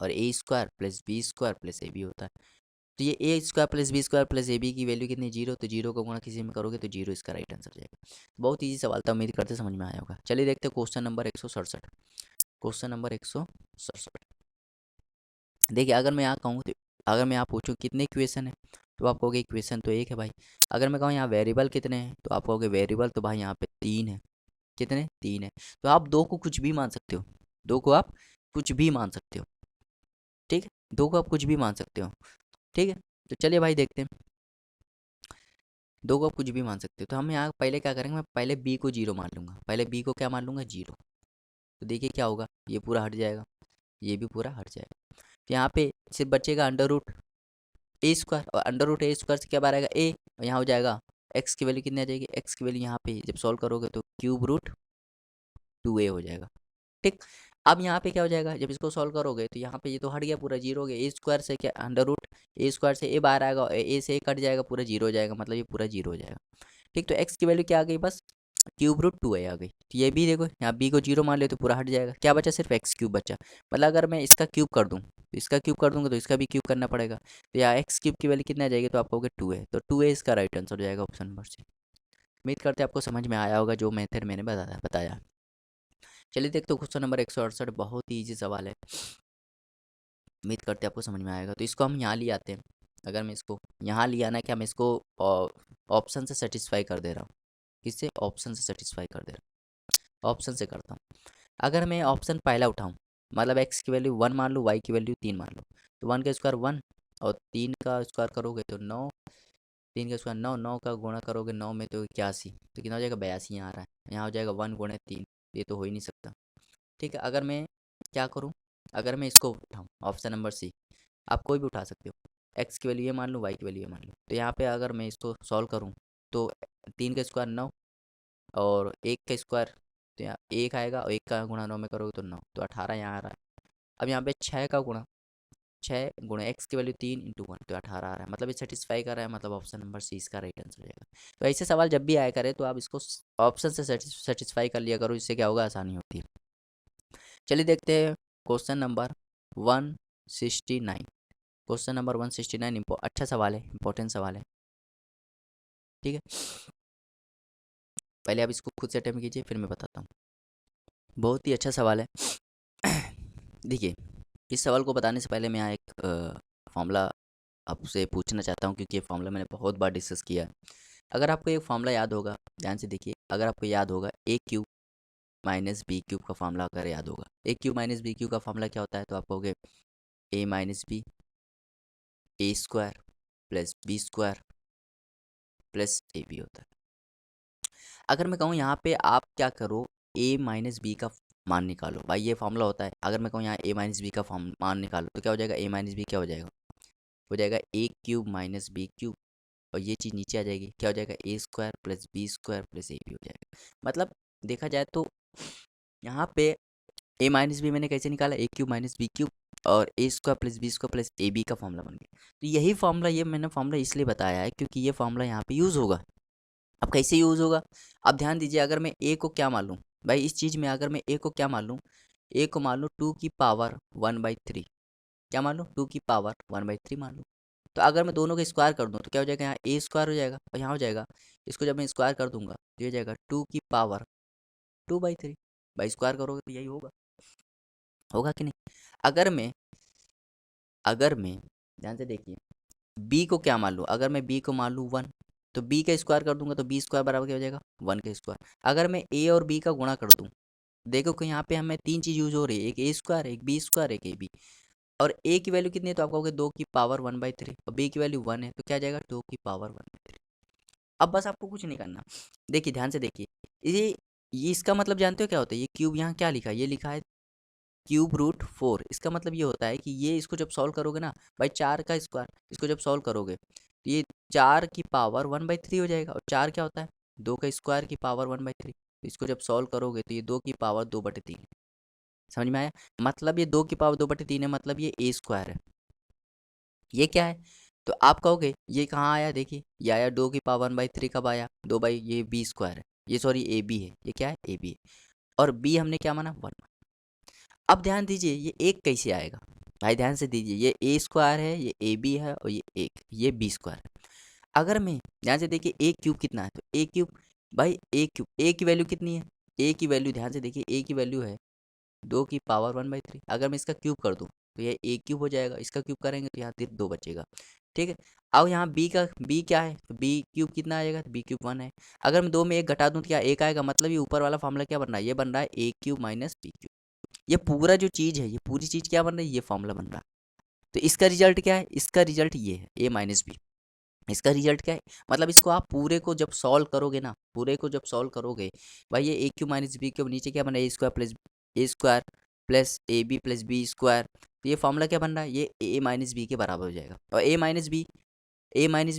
और A square plus B square plus A B होता है। तो ये A square plus B square plus A B की वैल्यू कितनी, 0। तो 0 का गुणा किसी में करोगे तो 0 इसका राइट आंसर जाएगा। बहुत ईजी सवाल था, उम्मीद करते समझ में आया होगा। चलिए देखते हैं क्वेश्चन नंबर 167। क्वेश्चन नंबर 167 देखिए, अगर मैं यहाँ कहूँ तो, अगर मैं यहाँ पूछूँ कितने इक्वेशन है तो आप कहोगे इक्वेशन तो एक है भाई। अगर मैं कहूँ यहाँ वेरिएबल कितने हैं तो आप कहोगे वेरिएबल तो भाई यहाँ पे 3 है। कितने, 3 है। तो आप 2 को कुछ भी मान सकते हो, 2 को आप कुछ भी मान सकते हो, ठीक है, 2 को आप कुछ भी मान सकते हो, ठीक है। तो चलिए भाई देखते हैं, 2 को आप कुछ भी मान सकते हो। तो हम यहाँ पहले क्या करेंगे, मैं पहले बी को 0 मान लूँगा, पहले बी को क्या मान लूँगा, 0। तो देखिए क्या होगा, ये पूरा हट जाएगा, ये भी पूरा हट जाएगा। तो यहाँ पे सिर्फ बचेगा अंडर रूट ए स्क्वायर, और अंडर रूट ए स्क्वायर से क्या बाहर आएगा, ए, और यहाँ हो जाएगा एक्स की वैल्यू कितनी आ जाएगी, एक्स की वैल्यू यहाँ पे जब सॉल्व करोगे तो क्यूब रूट 2a हो जाएगा, ठीक। अब यहाँ पे क्या हो जाएगा, जब इसको सॉल्व करोगे तो यहाँ पे ये तो हट गया, पूरा 0 हो गया। ए स्क्वायर से क्या, अंडर रूट ए स्क्वायर से ए बाहर आएगा, ए से ए कट जाएगा, पूरा 0 हो जाएगा, मतलब ये पूरा 0 हो जाएगा, ठीक। तो एक्स की वैल्यू क्या आ गई, बस क्यूब रूट 2a आ गई। तो ये भी देखो, यहाँ बी को 0 मान ले तो पूरा हट जाएगा, क्या बचा, सिर्फ एक्स क्यूब बचा। मतलब अगर मैं इसका क्यूब कर दूँ तो इसका क्यूब कर दूंगा तो इसका भी क्यूब करना पड़ेगा, तो यहाँ एक्स क्यूब की वैल्यू कितना आ जाएगी, तो आप कहोगे 2a। तो 2a इसका राइट आंसर हो जाएगा, ऑप्शन नंबर सी। उम्मीद करते हैं आपको समझ में आया होगा जो मेथड मैंने बताया। चलिए देखते हो क्वेश्चन नंबर 168। बहुत ही ईजी सवाल है, उम्मीद करते हैं आपको समझ में आएगा। तो इसको हम यहाँ ले आते हैं। अगर मैं इसको यहाँ ले आना कि मैं इसको ऑप्शन से सेटिस्फाई कर दे रहा हूँ, किससे, ऑप्शन से सेटिस्फाई कर दे रहा हूँ, ऑप्शन से करता हूँ। अगर मैं ऑप्शन पहला उठाऊँ, मतलब एक्स की वैल्यू 1 मान लूँ, वाई की वैल्यू 3 मान लूँ, तो 1 का स्क्वायर 1 और 3 का स्क्वायर करोगे तो 9, 3 का स्क्वायर 9, 9 का गुणा करोगे 9 में तो 81, तो कितना हो जाएगा, 82 यहाँ आ रहा है। यहाँ हो जाएगा 1 गुणे 3, ये तो हो ही नहीं सकता, ठीक है। अगर मैं क्या करूँ, अगर मैं इसको उठाऊँ, ऑप्शन नंबर सी, आप कोई भी उठा सकते हो, एक्स की वैल्यू ये मान लूँ, वाई की वैल्यू ये मान लूँ। तो यहाँ पे अगर मैं इसको सॉल्व करूँ तो 3 का स्क्वायर 9 और 1 का स्क्वायर, तो यहाँ 1 आएगा, और 1 का गुणा 9 में करोगे तो 9, तो 18 यहाँ आ रहा है। अब यहाँ पे 6 का गुणा, 6 गुणा x की वैल्यू 3 इंटू 1 तो 18 आ रहा है, मतलब ये सेटिस्फाई कर रहा है, मतलब ऑप्शन नंबर सी इसका राइट आंसर हो जाएगा। तो ऐसे सवाल जब भी आया करे तो आप इसको ऑप्शन से सेटिस्फाई कर लिया करो, इससे क्या होगा, आसानी होती है। चलिए देखते हैं क्वेश्चन नंबर 169। क्वेश्चन नंबर 169 अच्छा सवाल है, इंपॉर्टेंट सवाल है, ठीक है। पहले आप इसको खुद से अटेम्प्ट कीजिए, फिर मैं बताता हूँ। बहुत ही अच्छा सवाल है। देखिए, इस सवाल को बताने से पहले मैं यहाँ एक फॉर्मूला आपसे पूछना चाहता हूँ, क्योंकि ये फॉर्मूला मैंने बहुत बार डिस्कस किया है। अगर आपको एक फॉर्मूला याद होगा, ध्यान से देखिए, अगर आपको याद होगा A cube minus B cube का फॉर्मूला अगर याद होगा, A cube minus B cube का फॉर्मूला क्या होता है, तो आप कहोगे A minus B A square plus B square plus A B होता है। अगर मैं कहूँ यहाँ पे आप क्या करो, ए माइनस बी का मान निकालो, भाई ये फॉर्मूला होता है। अगर मैं कहूँ यहाँ ए माइनस बी का मान निकालो तो क्या हो जाएगा, ए माइनस बी क्या हो जाएगा A cube minus B cube, और ये चीज़ नीचे आ जाएगी, क्या हो जाएगा, A square plus B square plus A B हो जाएगा। मतलब देखा जाए तो यहाँ पे ए माइनस बी मैंने कैसे निकाला, A cube minus B cube, और A square plus B square plus A B का फॉर्मूला बन गया। तो यही फॉर्मूला, ये मैंने फॉर्मूला इसलिए बताया है क्योंकि ये फॉर्मूला यहाँ पे यूज़ होगा। अब कैसे यूज़ होगा, अब ध्यान दीजिए, अगर मैं ए को क्या मान लूँ, भाई इस चीज़ में अगर मैं ए को क्या मान लूँ, ए को मान लूँ 2 की पावर 1/3, क्या मान लूँ, 2 की पावर 1/3 मान लूँ। तो अगर मैं दोनों का स्क्वायर कर दूँ तो क्या हो जाएगा, यहाँ ए स्क्वायर हो जाएगा और यहाँ हो जाएगा, इसको जब मैं स्क्वायर कर दूंगा तो ये हो जाएगा 2 की पावर 2/3। भाई स्क्वायर करोगे तो यही होगा, होगा कि नहीं। अगर मैं ध्यान से देखिए, बी को क्या मान लूँ, अगर मैं बी को मान लूँ 1, तो बी का स्क्वायर कर दूंगा तो बी स्क्वायर बराबर क्या हो जाएगा, 1 का स्क्वायर। अगर मैं ए और बी का गुणा कर दूँ, देखो कि यहाँ पे हमें 3 चीज़ यूज हो रही है, एक ए स्क्वायर, एक बी स्क्वायर, एक ए बी। और ए की वैल्यू कितनी है, तो आप कहोगे 2 की पावर 1/3, और बी की वैल्यू 1 है, तो क्या जाएगा 2 की पावर 1/3। अब बस आपको कुछ नहीं करना, देखिए ध्यान से देखिए, ये इसका मतलब जानते हो क्या होता है, ये क्यूब यहाँ क्या लिखा है, ये लिखा है क्यूब रूट 4। इसका मतलब ये होता है कि ये इसको जब सॉल्व करोगे ना, भाई 4 का स्क्वायर, इसको जब सॉल्व करोगे तो ये 4 की पावर 1/3 हो जाएगा, और 4 क्या होता है, 2 का स्क्वायर की पावर 1/3। तो इसको जब सॉल्व करोगे तो ये 2 की पावर 2/3, समझ में आया। मतलब ये 2 की पावर 2/3 है, मतलब ये ए स्क्वायर है। ये क्या है, तो आप कहोगे ये कहाँ आया, देखिए ये आया 2 की पावर 1/3, कब आया, 2 बाई ये बी स्क्वायर है, ये सॉरी ए बी है, ये क्या है, ए बी है, और बी हमने क्या माना, 1। अब ध्यान दीजिए ये एक कैसे आएगा, भाई ध्यान से दीजिए, ये ए स्क्वायर है, ये ए बी है, और ये एक ये बी स्क्वायर है। अगर मैं ध्यान से देखिए ए क्यूब कितना है, तो ए क्यूब, भाई ए क्यूब, ए की वैल्यू कितनी है, ए की वैल्यू ध्यान से देखिए, ए की वैल्यू है 2 की पावर 1/3। अगर मैं इसका क्यूब कर दूं तो ये ए क्यूब हो जाएगा, इसका क्यूब करेंगे तो यहाँ सिर्फ 2 बचेगा, ठीक है। अब यहाँ बी क्या है, तो बी क्यूब कितना आएगा, तो बी क्यूब 1 है। अगर मैं 2 में 1 घटा दूं तो क्या एक आएगा, मतलब ये ऊपर वाला फॉर्मूला क्या बन रहा है, ये बन रहा है A cube minus B cube. ये पूरा जो चीज़ है, ये पूरी चीज़ क्या बन रही है, ये फॉर्मूला बन रहा है। तो इसका रिजल्ट क्या है, इसका रिजल्ट ये है ए माइनस बी। इसका रिजल्ट क्या है, मतलब इसको आप पूरे को जब सॉल्व करोगे ना, पूरे को जब सॉल्व करोगे, भाई ये ए क्यू माइनस बी क्यूब, नीचे क्या बन रहा है, A square plus B square, तो ये फॉर्मूला क्या बन रहा है, ये ए माइनस बी के बराबर हो जाएगा। और ए माइनस बी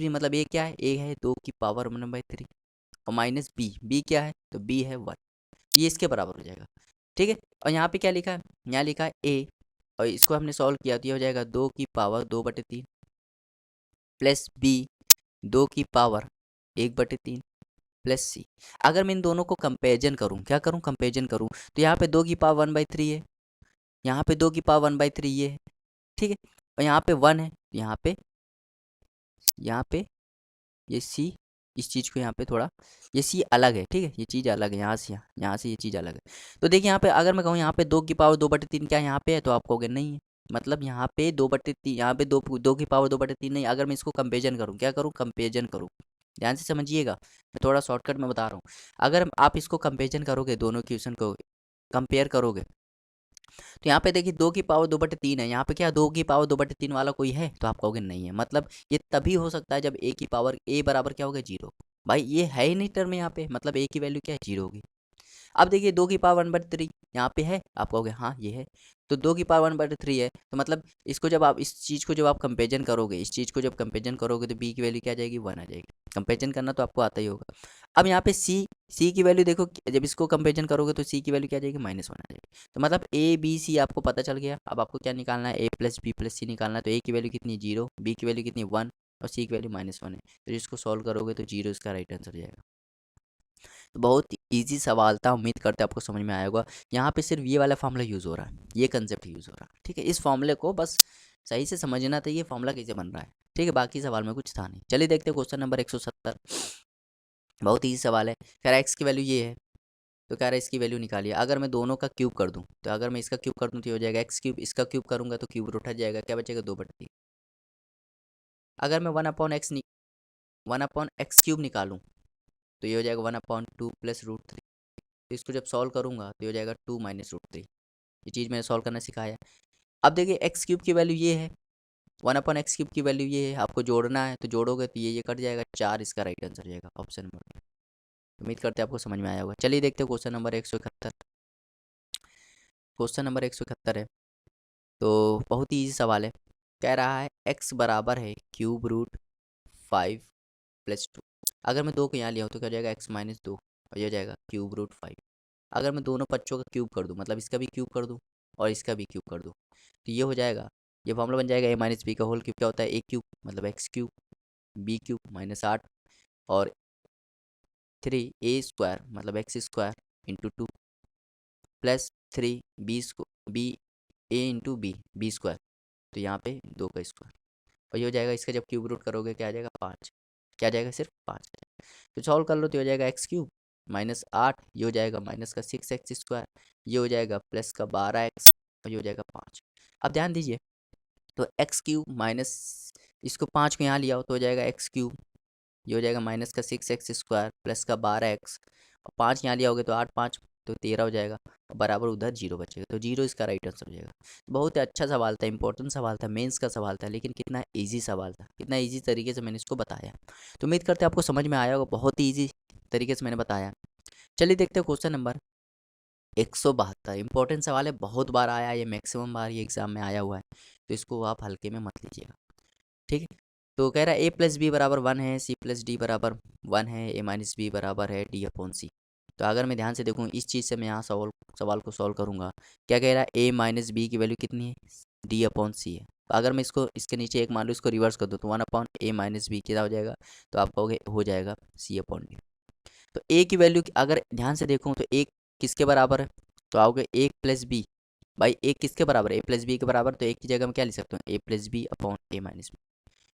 मतलब ए क्या है, ए है 2 की पावर 1/3, और माइनस बी क्या है, तो बी है 1, ये इसके बराबर हो जाएगा, ठीक है। और यहाँ पे क्या लिखा है, यहाँ लिखा है ए, और इसको हमने सॉल्व किया तो ये हो जाएगा 2 की पावर 2/3 प्लस बी 2 की पावर 1/3 प्लस सी। अगर मैं इन दोनों को कंपेरिजन करूँ, क्या करूँ, कंपेरिजन करूँ, तो यहाँ पे 2 की पावर 1/3 है, यहाँ पे 2 की पावर 1/3 ये है, ठीक है, और यहाँ पे 1 है, यहाँ पे ये सी, इस चीज़ को यहाँ पे थोड़ा, ये सी अलग है, ठीक है, ये चीज़ अलग है, यहाँ से ये चीज़ अलग है। तो देखिए यहाँ पे अगर मैं कहूँ यहाँ पे 2 की पावर 2/3 क्या यहाँ पे है, तो आप कहोगे नहीं है, मतलब यहाँ पे 2/3, यहाँ पे 2 की पावर 2/3 नहीं। अगर मैं इसको कंपेरिजन करूँ, क्या करूँ, कंपेरिजन करूँ, ध्यान से समझिएगा, मैं थोड़ा शॉर्टकट में बता रहा हूँ। अगर आप इसको कंपेरिजन करोगे, दोनों क्वेश्चन को कंपेयर करोगे, तो यहाँ पे देखिए 2 की पावर 2/3 है, यहाँ पे क्या 2 की पावर 2/3 वाला कोई है, तो आप कहोगे नहीं है। मतलब ये तभी हो सकता है जब ए बराबर क्या होगा, 0। भाई ये है ही नहीं टर्म यहाँ पे, मतलब ए की वैल्यू क्या है, 0 होगी। अब देखिए 2 की पावर 1/3 यहाँ पे है, आप कहोगे हाँ ये है, तो 2 की पावर 1/3 है, तो मतलब इसको जब आप इस चीज़ को जब आप कंपेरिजन करोगे, इस चीज़ को जब कंपेरिजन करोगे, तो बी की वैल्यू क्या आ जाएगी, 1 आ जाएगी। कंपेरिजन करना तो आपको आता ही होगा। अब यहाँ पे सी की वैल्यू देखो, जब इसको कंपेरिजन करोगे तो सी की वैल्यू क्या आ जाएगी, -1 आ जाएगी। तो मतलब ए बी सी आपको पता चल गया। अब आपको क्या निकालना है, ए प्लस बी प्लस सी निकालना है। तो ए की वैल्यू कितनी, 0, बी की वैल्यू कितनी, 1, और सी की वैल्यू -1 है। तो जिसको सॉल्व करोगे तो 0 इसका राइट आंसर जाएगा। तो बहुत ईजी सवाल था, उम्मीद करते हैं आपको समझ में आया होगा। यहाँ पे सिर्फ ये वाला फॉर्मूला यूज़ हो रहा है, ये कंसेप्ट यूज़ हो रहा है, ठीक है। इस फॉर्मूले को बस सही से समझना था, ये फॉर्मूला कैसे बन रहा है, ठीक है। बाकी सवाल में कुछ था नहीं। चलिए देखते हैं क्वेश्चन नंबर 170। बहुत ईजी सवाल है। कह रहा है एक्स की वैल्यू ये है, तो कह रहा है इसकी वैल्यू निकालिए। अगर मैं दोनों का क्यूब कर दूं, तो अगर मैं इसका क्यूब कर दूं तो ये हो जाएगा एक्स क्यूब, इसका क्यूब करूंगा तो क्यूब रूट हट जाएगा, क्या बचेगा, 2/3। अगर मैं 1/x क्यूब निकालूं तो ये हो जाएगा 1/2 प्लस √3। तो इसको जब सॉल्व करूंगा तो ये हो जाएगा 2 माइनस √3। ये चीज़ मैंने सॉल्व करना सिखाया। अब देखिए एक्स क्यूब की वैल्यू ये है, 1/x क्यूब की वैल्यू ये है, आपको जोड़ना है तो जोड़ोगे तो ये कट जाएगा, 4 इसका राइट आंसर जाएगा, ऑप्शन नंबर। उम्मीद करते हैं आपको समझ में आया होगा। चलिए देखते हैं क्वेश्चन नंबर 171। क्वेश्चन नंबर 171 है, तो बहुत ही ईजी सवाल है। कह रहा है x बराबर है √5 + 2। अगर मैं 2 को यहाँ लिया हूँ तो क्या हो जाएगा, x-2, और ये हो जाएगा √5। अगर मैं दोनों बच्चों का क्यूब कर दूँ, मतलब इसका भी क्यूब कर दूँ और इसका भी क्यूब कर दूँ, तो ये हो जाएगा, ये फॉर्मूला बन जाएगा a-b का होल क्यूब। क्या होता है, a क्यूब मतलब x क्यूब, b क्यूब -8, और 3a² मतलब x² इंटू 2 प्लस 3 b² तो यहाँ पे 2 का स्क्वायर, और ये हो जाएगा, इसका जब क्यूब रूट करोगे क्या आ जाएगा, 5। क्या आ जाएगा, सिर्फ 5 आ जाएगा। तो सॉल्व कर लो तो ये हो जाएगा x क्यूब -8, ये हो जाएगा -6x², ये हो जाएगा +12x, और ये हो जाएगा 5। अब ध्यान दीजिए, तो x क्यूब माइनस, इसको 5 को यहाँ लिया हो तो हो जाएगा x क्यूब, ये हो जाएगा -6x² +12x, और 5 यहाँ लिया होगे तो 8 5 तो 13 हो जाएगा, और बराबर उधर 0 बचेगा, तो 0 इसका राइट आंसर हो जाएगा। बहुत ही अच्छा सवाल था, इंपॉर्टेंट सवाल था, मेंस का सवाल था, लेकिन कितना इजी सवाल था, कितना इजी तरीके से मैंने इसको बताया। तो उम्मीद करते हैं आपको समझ में आया होगा, बहुत ही ईजी तरीके से मैंने बताया। चलिए देखते हैं क्वेश्चन नंबर 172। इंपॉर्टेंट सवाल है, बहुत बार आया है ये, मैक्सिमम बार ये एग्जाम में आया हुआ है, तो इसको आप हल्के में मत लीजिएगा, ठीक है। तो कह रहा है a+b बराबर 1 है, c+d बराबर 1 है, a-b बराबर है d/c। तो अगर मैं ध्यान से देखूँ इस चीज़ से, मैं यहाँ सवाल को सॉल्व करूँगा। क्या कह रहा है, a-b की वैल्यू कितनी है, d/c है। तो अगर मैं इसको इसके नीचे एक मान लूँ, इसको रिवर्स कर दूँ तो 1/a-b क्या हो जाएगा, तो आप कहोगे हो जाएगा c/d। तो a की वैल्यू अगर ध्यान से देखूँ तो a किसके बराबर है, तो आओगे a+b। भाई a किसके बराबर है, a+b के बराबर, तो a की जगह मैं क्या लिख सकता हूँ, a+b/a-b।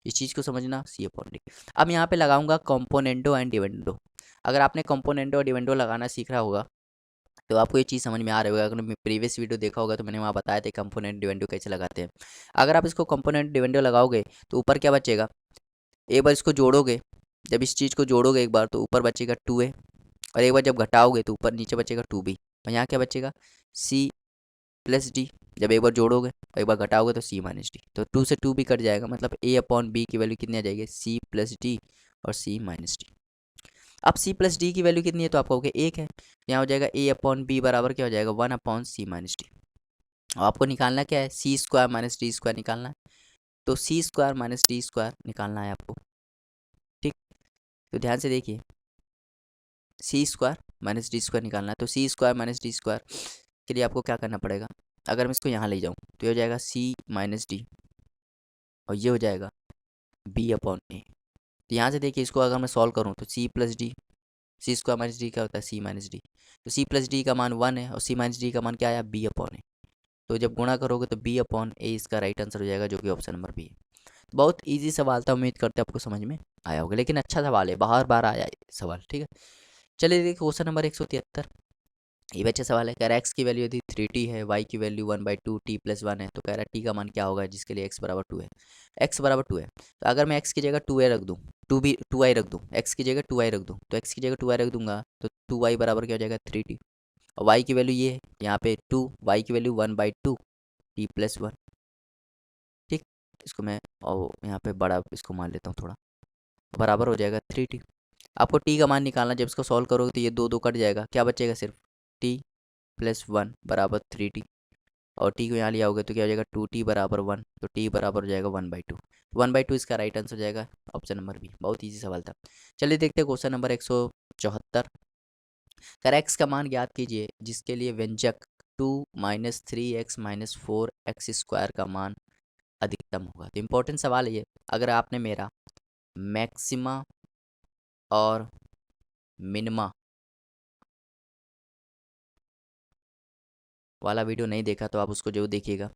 इस चीज़ को समझना, c/d। अब यहाँ पे लगाऊंगा कंपोनेंडो एंड डिविडेंडो। अगर आपने कंपोनेंडो और डिविडेंडो लगाना सीख रहा होगा तो आपको ये चीज़ समझ में आ रही होगा। अगर प्रीवियस वीडियो देखा होगा तो मैंने वहाँ बताया था कंपोनेंट डिविडेंडो कैसे लगाते हैं। अगर आप इसको कंपोनेंट डिविडेंडो लगाओगे तो ऊपर क्या बचेगा, एक बार इसको जोड़ोगे, जब इस चीज़ को जोड़ोगे एक बार तो ऊपर बचेगा 2a, और एक बार जब घटाओगे तो ऊपर नीचे बचेगा 2b, और यहाँ क्या बचेगा, c+d। जब एक बार जोड़ोगे और एक बार घटाओगे तो c-d, तो 2 से 2 भी कट जाएगा, मतलब a/b की वैल्यू कितनी आ जाएगी, c+d और c-d। अब c+d की वैल्यू कितनी है, तो आप कहोगे 1 है, यहाँ हो जाएगा a/b बराबर क्या हो जाएगा, 1/c-d। और आपको निकालना क्या है, c² - d² निकालना है, तो c² - d² निकालना है आपको, ठीक। तो ध्यान से देखिए, c² - d² निकालना है, तो c² - d² के लिए आपको क्या करना पड़ेगा। अगर मैं इसको यहाँ ले जाऊँ तो ये हो जाएगा c-d, और ये हो जाएगा b/a। तो यहाँ से देखिए, इसको अगर मैं सॉल्व करूँ तो c+d, c² - d क्या होता है, c-d। तो c+d का मान 1 है, और c-d का मान क्या आया, b/a। तो जब गुणा करोगे तो b/a इसका राइट आंसर हो जाएगा, जो कि ऑप्शन नंबर बी है। बहुत इजी सवाल था, उम्मीद करते हैं आपको समझ में आया होगा, लेकिन अच्छा सवाल है, बार बार आया है सवाल, ठीक है। चलिए देखिए क्वेश्चन नंबर 173। ये भी अच्छा सवाल है। कह रहा है एक्स की वैल्यू यदि 3t है, वाई की वैल्यू 1/2 t+1 है, तो कह रहा है टी का मान क्या होगा जिसके लिए x बराबर 2 है। x बराबर 2 है, तो अगर मैं x की जगह 2a रख दूँ, 2i रख दूँ, x की जगह 2i रख दूँ, तो x की जगह 2i रख दूंगा तो 2y बराबर क्या हो जाएगा, 3t। और y की वैल्यू ये है, यहाँ पे 2, y की वैल्यू 1/2 t+1, ठीक। इसको मैं और यहाँ पे बड़ा इसको मान लेता हूँ थोड़ा, बराबर हो जाएगा 3t। आपको t का मान निकालना, जब इसको सॉल्व करोगे तो ये 2 2 कट जाएगा, क्या बचेगा, सिर्फ t+1 बराबर 3t, और t को यहाँ लिया होगा तो क्या हो जाएगा, 2t बराबर 1, तो t बराबर हो जाएगा 1/2। 1/2 इसका राइट आंसर हो जाएगा, ऑप्शन नंबर बी। बहुत ईजी सवाल था। चलिए देखते हैं क्वेश्चन नंबर 74। कर एक्स का मान ज्ञात कीजिए जिसके लिए व्यंजक 2 माइनस 3x माइनस 4x² का मान अधिकतम होगा। तो इम्पोर्टेंट सवाल है ये। अगर आपने मेरा मैक्सिमा और मिनिमा वाला वीडियो नहीं देखा तो आप उसको जरूर देखिएगा,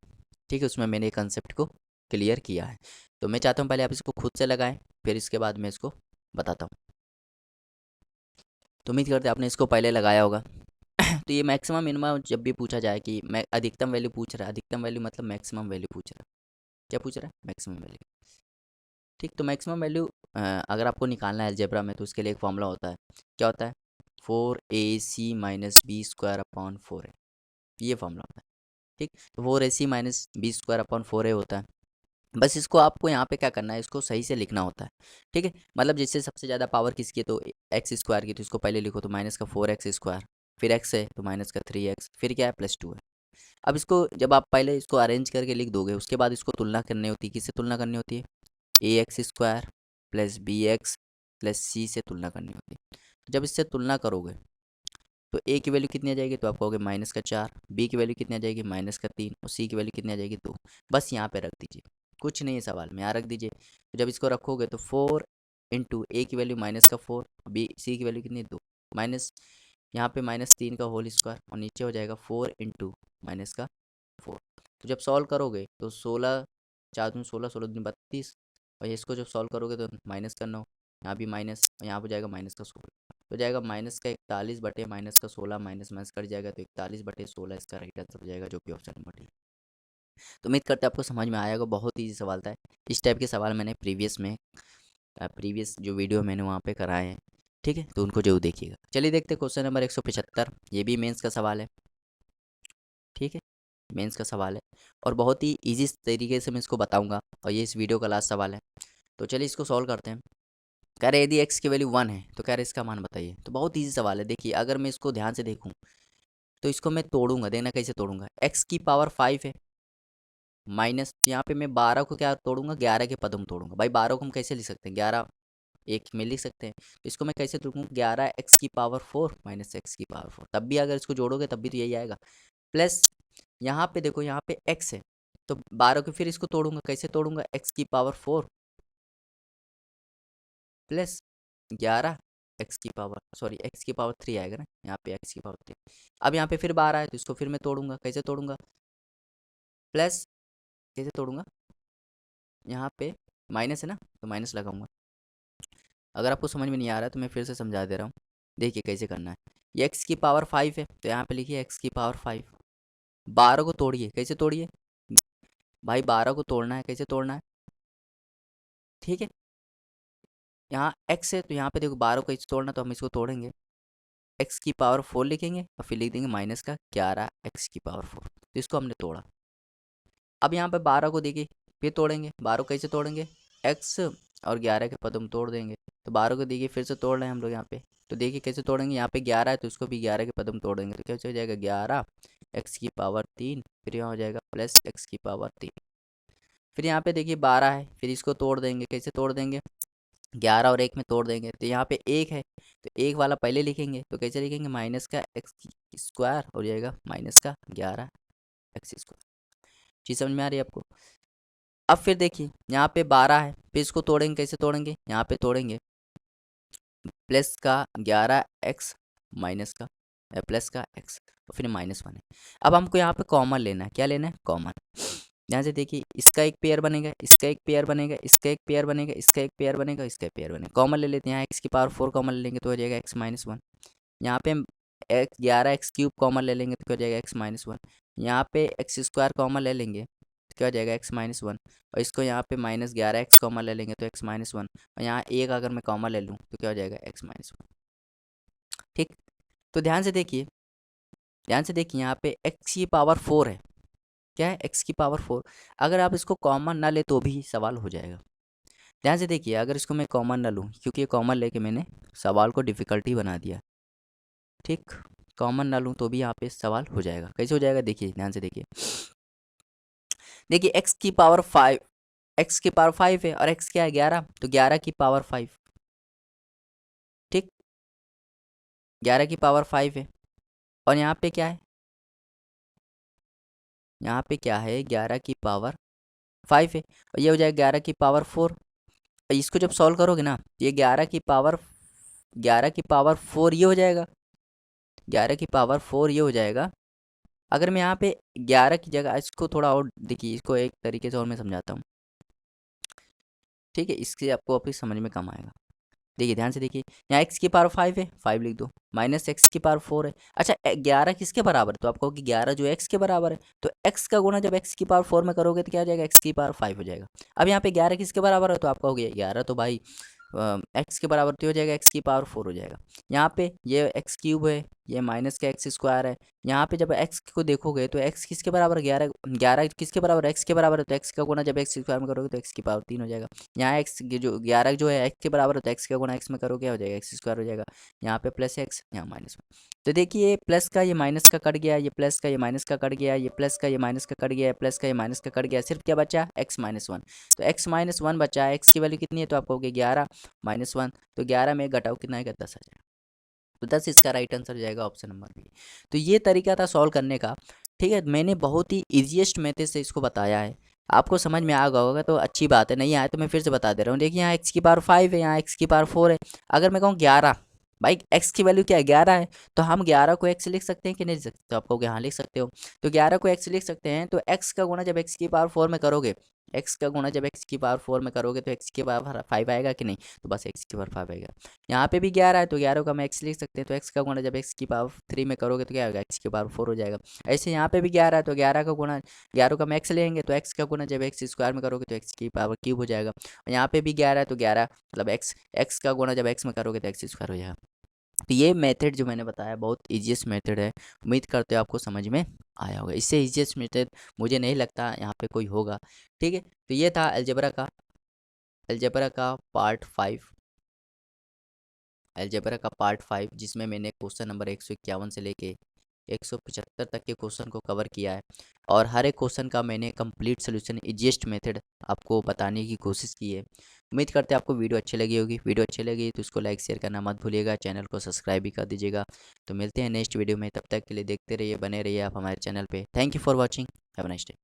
ठीक है। उसमें मैंने कंसेप्ट को क्लियर किया है। तो मैं चाहता हूँ पहले आप इसको खुद से लगाएं, फिर इसके बाद मैं इसको बताता हूँ। तो उम्मीद करते हैं आपने इसको पहले लगाया होगा। तो ये मैक्सिमम मिनिमम जब भी पूछा जाए कि मैं अधिकतम वैल्यू पूछ रहा है, अधिकतम वैल्यू मतलब मैक्सिमम वैल्यू पूछ रहा है। क्या पूछ रहा है? Maximum value. ठीक, तो मैक्सिमम वैल्यू अगर आपको निकालना है अलजेब्रा में तो उसके लिए एक फॉर्मूला होता है। क्या होता है? 4ac minus B square upon 4a, ये फॉर्मूला होता है। ठीक, तो 4ac minus B square upon 4a होता है। बस इसको आपको यहाँ पे क्या करना है, इसको सही से लिखना होता है। ठीक है, मतलब जैसे सबसे ज़्यादा पावर किसकी है तो एक्स स्क्वायर की, तो इसको पहले लिखो तो माइनस का 4x², फिर एक्स है तो माइनस का 3x, फिर क्या है +2 है। अब इसको जब आप पहले इसको अरेंज करके लिख दोगे उसके बाद इसको तुलना करनी होती है। किससे तुलना करनी होती है? ax² plus bx plus c से तुलना करनी होती है। जब इससे तुलना करोगे तो a की वैल्यू कितनी आ जाएगी तो आप कहोगे -4, b की वैल्यू कितनी आ जाएगी -3 और c की वैल्यू कितनी आ जाएगी 2। बस यहाँ पे रख दीजिए, कुछ नहीं है सवाल में, यहाँ रख दीजिए। तो जब इसको रखोगे तो 4 इंटू ए की वैल्यू -4, बी सी की वैल्यू कितनी 2, माइनस यहाँ पे -3 का होल स्क्वायर और नीचे हो जाएगा 4 इंटू -4। तो जब सॉल्व करोगे तो 16 4 दूनी 16, 16 दूनी 32, और इसको जब सॉल्व करोगे तो -9, यहाँ भी माइनस, यहाँ पर जाएगा -16, तो जाएगा -41/-16, माइनस माइनस कट जाएगा तो 41/16 इसका राइट आंसर हो जाएगा, जो कि ऑप्शन नंबर डी। तो उम्मीद करते हैं आपको समझ में आएगा, बहुत ईजी सवाल था। इस टाइप के सवाल मैंने प्रीवियस जो वीडियो मैंने वहाँ पे कराए हैं, ठीक है, तो उनको जरूर देखिएगा। चलिए देखते हैं क्वेश्चन नंबर 175। ये भी मेंस का सवाल है, ठीक है, मेंस का सवाल है और बहुत ही ईजी तरीके से मैं इसको बताऊंगा, और ये इस वीडियो का लास्ट सवाल है। तो चलिए इसको सॉल्व करते हैं। कह रहे यदि x की वैल्यू 1 है तो कह रहे इसका मान बताइए। तो बहुत ईजी सवाल है। देखिए अगर मैं इसको ध्यान से देखूं तो इसको मैं तोड़ूंगा, देखना कैसे तोड़ूंगा। x की पावर 5 है, माइनस यहाँ पे मैं 12 को क्या तोड़ूंगा, 11 के पदों में तोड़ूंगा। भाई 12 को हम कैसे लिख सकते हैं, 11 एक में लिख सकते हैं। तो इसको मैं कैसे तोड़ूंगा, 11x⁴ माइनस x⁴, तब भी अगर इसको जोड़ोगे तब भी तो यही आएगा। प्लस यहाँ पे देखो, यहाँ पे x है तो 12 को फिर इसको तोड़ूंगा, कैसे तोड़ूंगा, x⁴ प्लस 11 x⁻3 आएगा ना, यहाँ पे x⁻3। अब यहाँ पे फिर 12 है तो इसको फिर मैं तोड़ूंगा, कैसे तोड़ूंगा, प्लस, कैसे तोड़ूंगा, यहाँ पे माइनस है ना तो माइनस लगाऊंगा। अगर आपको समझ में नहीं आ रहा है तो मैं फिर से समझा दे रहा हूँ। देखिए कैसे करना है। ये x⁻5 है तो यहाँ पे लिखिए x⁻5। 12 को तोड़िए, कैसे तोड़िए भाई, 12 को तोड़ना है, कैसे तोड़ना है, ठीक है। यहाँ x है तो यहाँ पे देखो 12 को कैसे तोड़ना, तो हम इसको तोड़ेंगे, x⁻4 लिखेंगे और फिर लिख देंगे माइनस का 11 x⁻4। तो इसको हमने तोड़ा। अब यहाँ पे 12 को देखिए फिर तोड़ेंगे, 12 को कैसे तोड़ेंगे, x और 11 के पद हम तोड़ देंगे। तो 12 को देखिए फिर से तोड़ रहे हैं हम लोग यहाँ पे, तो देखिए कैसे तोड़ेंगे, यहाँ पे 11 है तो इसको भी 11 के पद हम तोड़ेंगे। तो कैसे हो जाएगा, 11 x⁻3, फिर यहाँ हो जाएगा प्लस x⁻3। फिर यहाँ पे देखिए 12 है, फिर इसको तोड़ देंगे, कैसे तोड़ देंगे, 11 और 1 में तोड़ देंगे। तो यहाँ पे 1 है तो 1 वाला पहले लिखेंगे, तो कैसे लिखेंगे, माइनस का x² हो जाएगा माइनस का 11 x²। चीज़ समझ में आ रही है आपको। अब फिर देखिए यहाँ पे 12 है, फिर इसको तोड़ेंगे, कैसे तोड़ेंगे, यहाँ पे तोड़ेंगे प्लस का 11x माइनस का प्लस का x और फिर -1 है। अब हमको यहाँ पे कॉमन लेना है, क्या लेना है, कॉमन। यहाँ से देखिए इसका एक पेयर बनेगा, इसका एक पेयर बनेगा, इसका एक पेयर बनेगा, इसका एक पेयर बनेगा, इसका एक पेयर बनेगा। कॉमन ले लेते हैं, यहाँ x⁻4 कॉमन ले लेंगे तो हो जाएगा x-1। यहाँ पे हम 11x³ कॉमन ले लेंगे तो क्या हो जाएगा x-1। यहाँ पे x² कॉमन ले लेंगे तो क्या हो जाएगा x-1, और इसको यहाँ पे -11x कॉमन ले लेंगे तो x-1, और यहाँ एक अगर मैं कॉमन ले लूँ तो क्या हो जाएगा x-1। ठीक, तो ध्यान से देखिए यहाँ पे x⁻4 है, क्या है, x⁻4। अगर आप इसको कॉमन ना ले तो भी सवाल हो जाएगा। ध्यान से देखिए, अगर इसको मैं कॉमन ना लूँ, क्योंकि ये कॉमन लेके मैंने सवाल को डिफ़िकल्टी बना दिया, ठीक, कॉमन ना लूँ तो भी यहाँ पे सवाल हो जाएगा। कैसे हो जाएगा, देखिए ध्यान से देखिए, देखिए x⁻5 है और x क्या है, 11, तो 11 की पावर 5, ठीक। 11 की पावर 5 है, और यहाँ पे क्या है, यहाँ पे क्या है, 11 की पावर 5 है, और ये हो जाएगा 11 की पावर 4। इसको जब सॉल्व करोगे ना, ये 11 की पावर 4 ये हो जाएगा, 11 की पावर 4 ये हो जाएगा। अगर मैं यहाँ पे 11 की जगह इसको थोड़ा और देखिए, इसको एक तरीके से और मैं समझाता हूँ, ठीक है, इससे आपको वापस समझ में कम आएगा। देखिए ध्यान से देखिए, यहाँ x की पावर 5 है, 5 लिख दो, माइनस एक्स की पावर 4 है। अच्छा 11 किसके बराबर है, तो आप कहोगे 11 जो x के बराबर है, तो x का गुणा जब x की पावर 4 में करोगे तो क्या हो जाएगा, x की पावर 5 हो जाएगा। अब यहाँ पे 11 किसके बराबर है, तो आप कहोगे 11 तो भाई x के बराबर तो हो जाएगा, x की पावर 4 हो जाएगा। यहाँ पे ये x क्यूब है, ये माइनस का एक्स स्क्वायर है। यहाँ पे जब x को देखोगे तो x किसके बराबर, 11, 11 किसके बराबर, x के बराबर है, तो x का गुणा जब x स्क्वायर में करोगे तो x की पावर 3 हो जाएगा। यहाँ x जो 11 जो है x के बराबर है, तो x का गुणा x में करोगे क्या हो जाएगा, x स्क्वायर हो जाएगा। यहाँ पे प्लस x, यहाँ माइनस में। तो देखिए ये प्लस का ये माइनस का कट गया, ये प्लस का ये माइनस का कट गया, ये प्लस का ये माइनस का कट गया, प्लस का ये माइनस का कट गया, सिर्फ क्या बचा, x-1। तो x-1 बचा है, x की वैल्यू कितनी है, तो आप कहोगे 11-1, तो 11 में घटाओ कितना आएगा, 10 आ जाएगा। तो 10 इसका राइट आंसर हो जाएगा, ऑप्शन नंबर बी। तो ये तरीका था सॉल्व करने का, ठीक है। मैंने बहुत ही ईजिएस्ट मेथड से इसको बताया है, आपको समझ में आ गया होगा तो अच्छी बात है, नहीं आए तो मैं फिर से बता दे रहा हूँ। देखिए यहाँ x की पावर 5 है, यहाँ x की पावर 4 है। अगर मैं कहूँ 11, भाई x की वैल्यू क्या है, 11 है, तो हम 11 को x लिख सकते हैं कि नहीं लिख सकते, तो आप कहोगे हाँ लिख सकते हो। तो 11 को x लिख सकते हैं, तो x का गुणा जब x की पावर 4 में करोगे, x का गुणा जब x की पावर 4 में करोगे तो x की पावर 5 आएगा कि नहीं, तो बस x की पावर 5 आएगा। यहाँ पे भी 11 है, तो 11 का हम x लिख सकते हैं, तो x का गुणा जब x की पावर 3 में करोगे तो क्या होगा, x की पावर 4 हो जाएगा। ऐसे यहाँ पे भी 11 है, तो 11 का गुणा 11 का हम x लेंगे, तो x का गुणा जब x स्क्वायर में करोगे तो x की पावर क्यूब हो जाएगा। और यहाँ पे भी 11 है, तो 11 मतलब x का गुणा जब x में करोगे तो x स्क्वायर हो जाएगा। तो ये मेथड जो मैंने बताया बहुत ईजीएस्ट मेथड है, उम्मीद करते हो आपको समझ में आया होगा। इससे ईजीएस्ट मेथड मुझे नहीं लगता यहाँ पे कोई होगा, ठीक है। तो ये था अलजेब्रा का पार्ट 5, जिसमें मैंने क्वेश्चन नंबर 151 से लेके 175 तक के क्वेश्चन को कवर किया है, और हर एक क्वेश्चन का मैंने कंप्लीट सोल्यूशन ईजीएस्ट मेथड आपको बताने की कोशिश की है। उम्मीद करते हैं आपको वीडियो अच्छी लगी होगी। वीडियो अच्छी लगी तो इसको लाइक शेयर करना मत भूलिएगा, चैनल को सब्सक्राइब भी कर दीजिएगा। तो मिलते हैं नेक्स्ट वीडियो में, तब तक के लिए देखते रहिए, बने रहिए आप हमारे चैनल पे। Thank you for watching, have a nice day.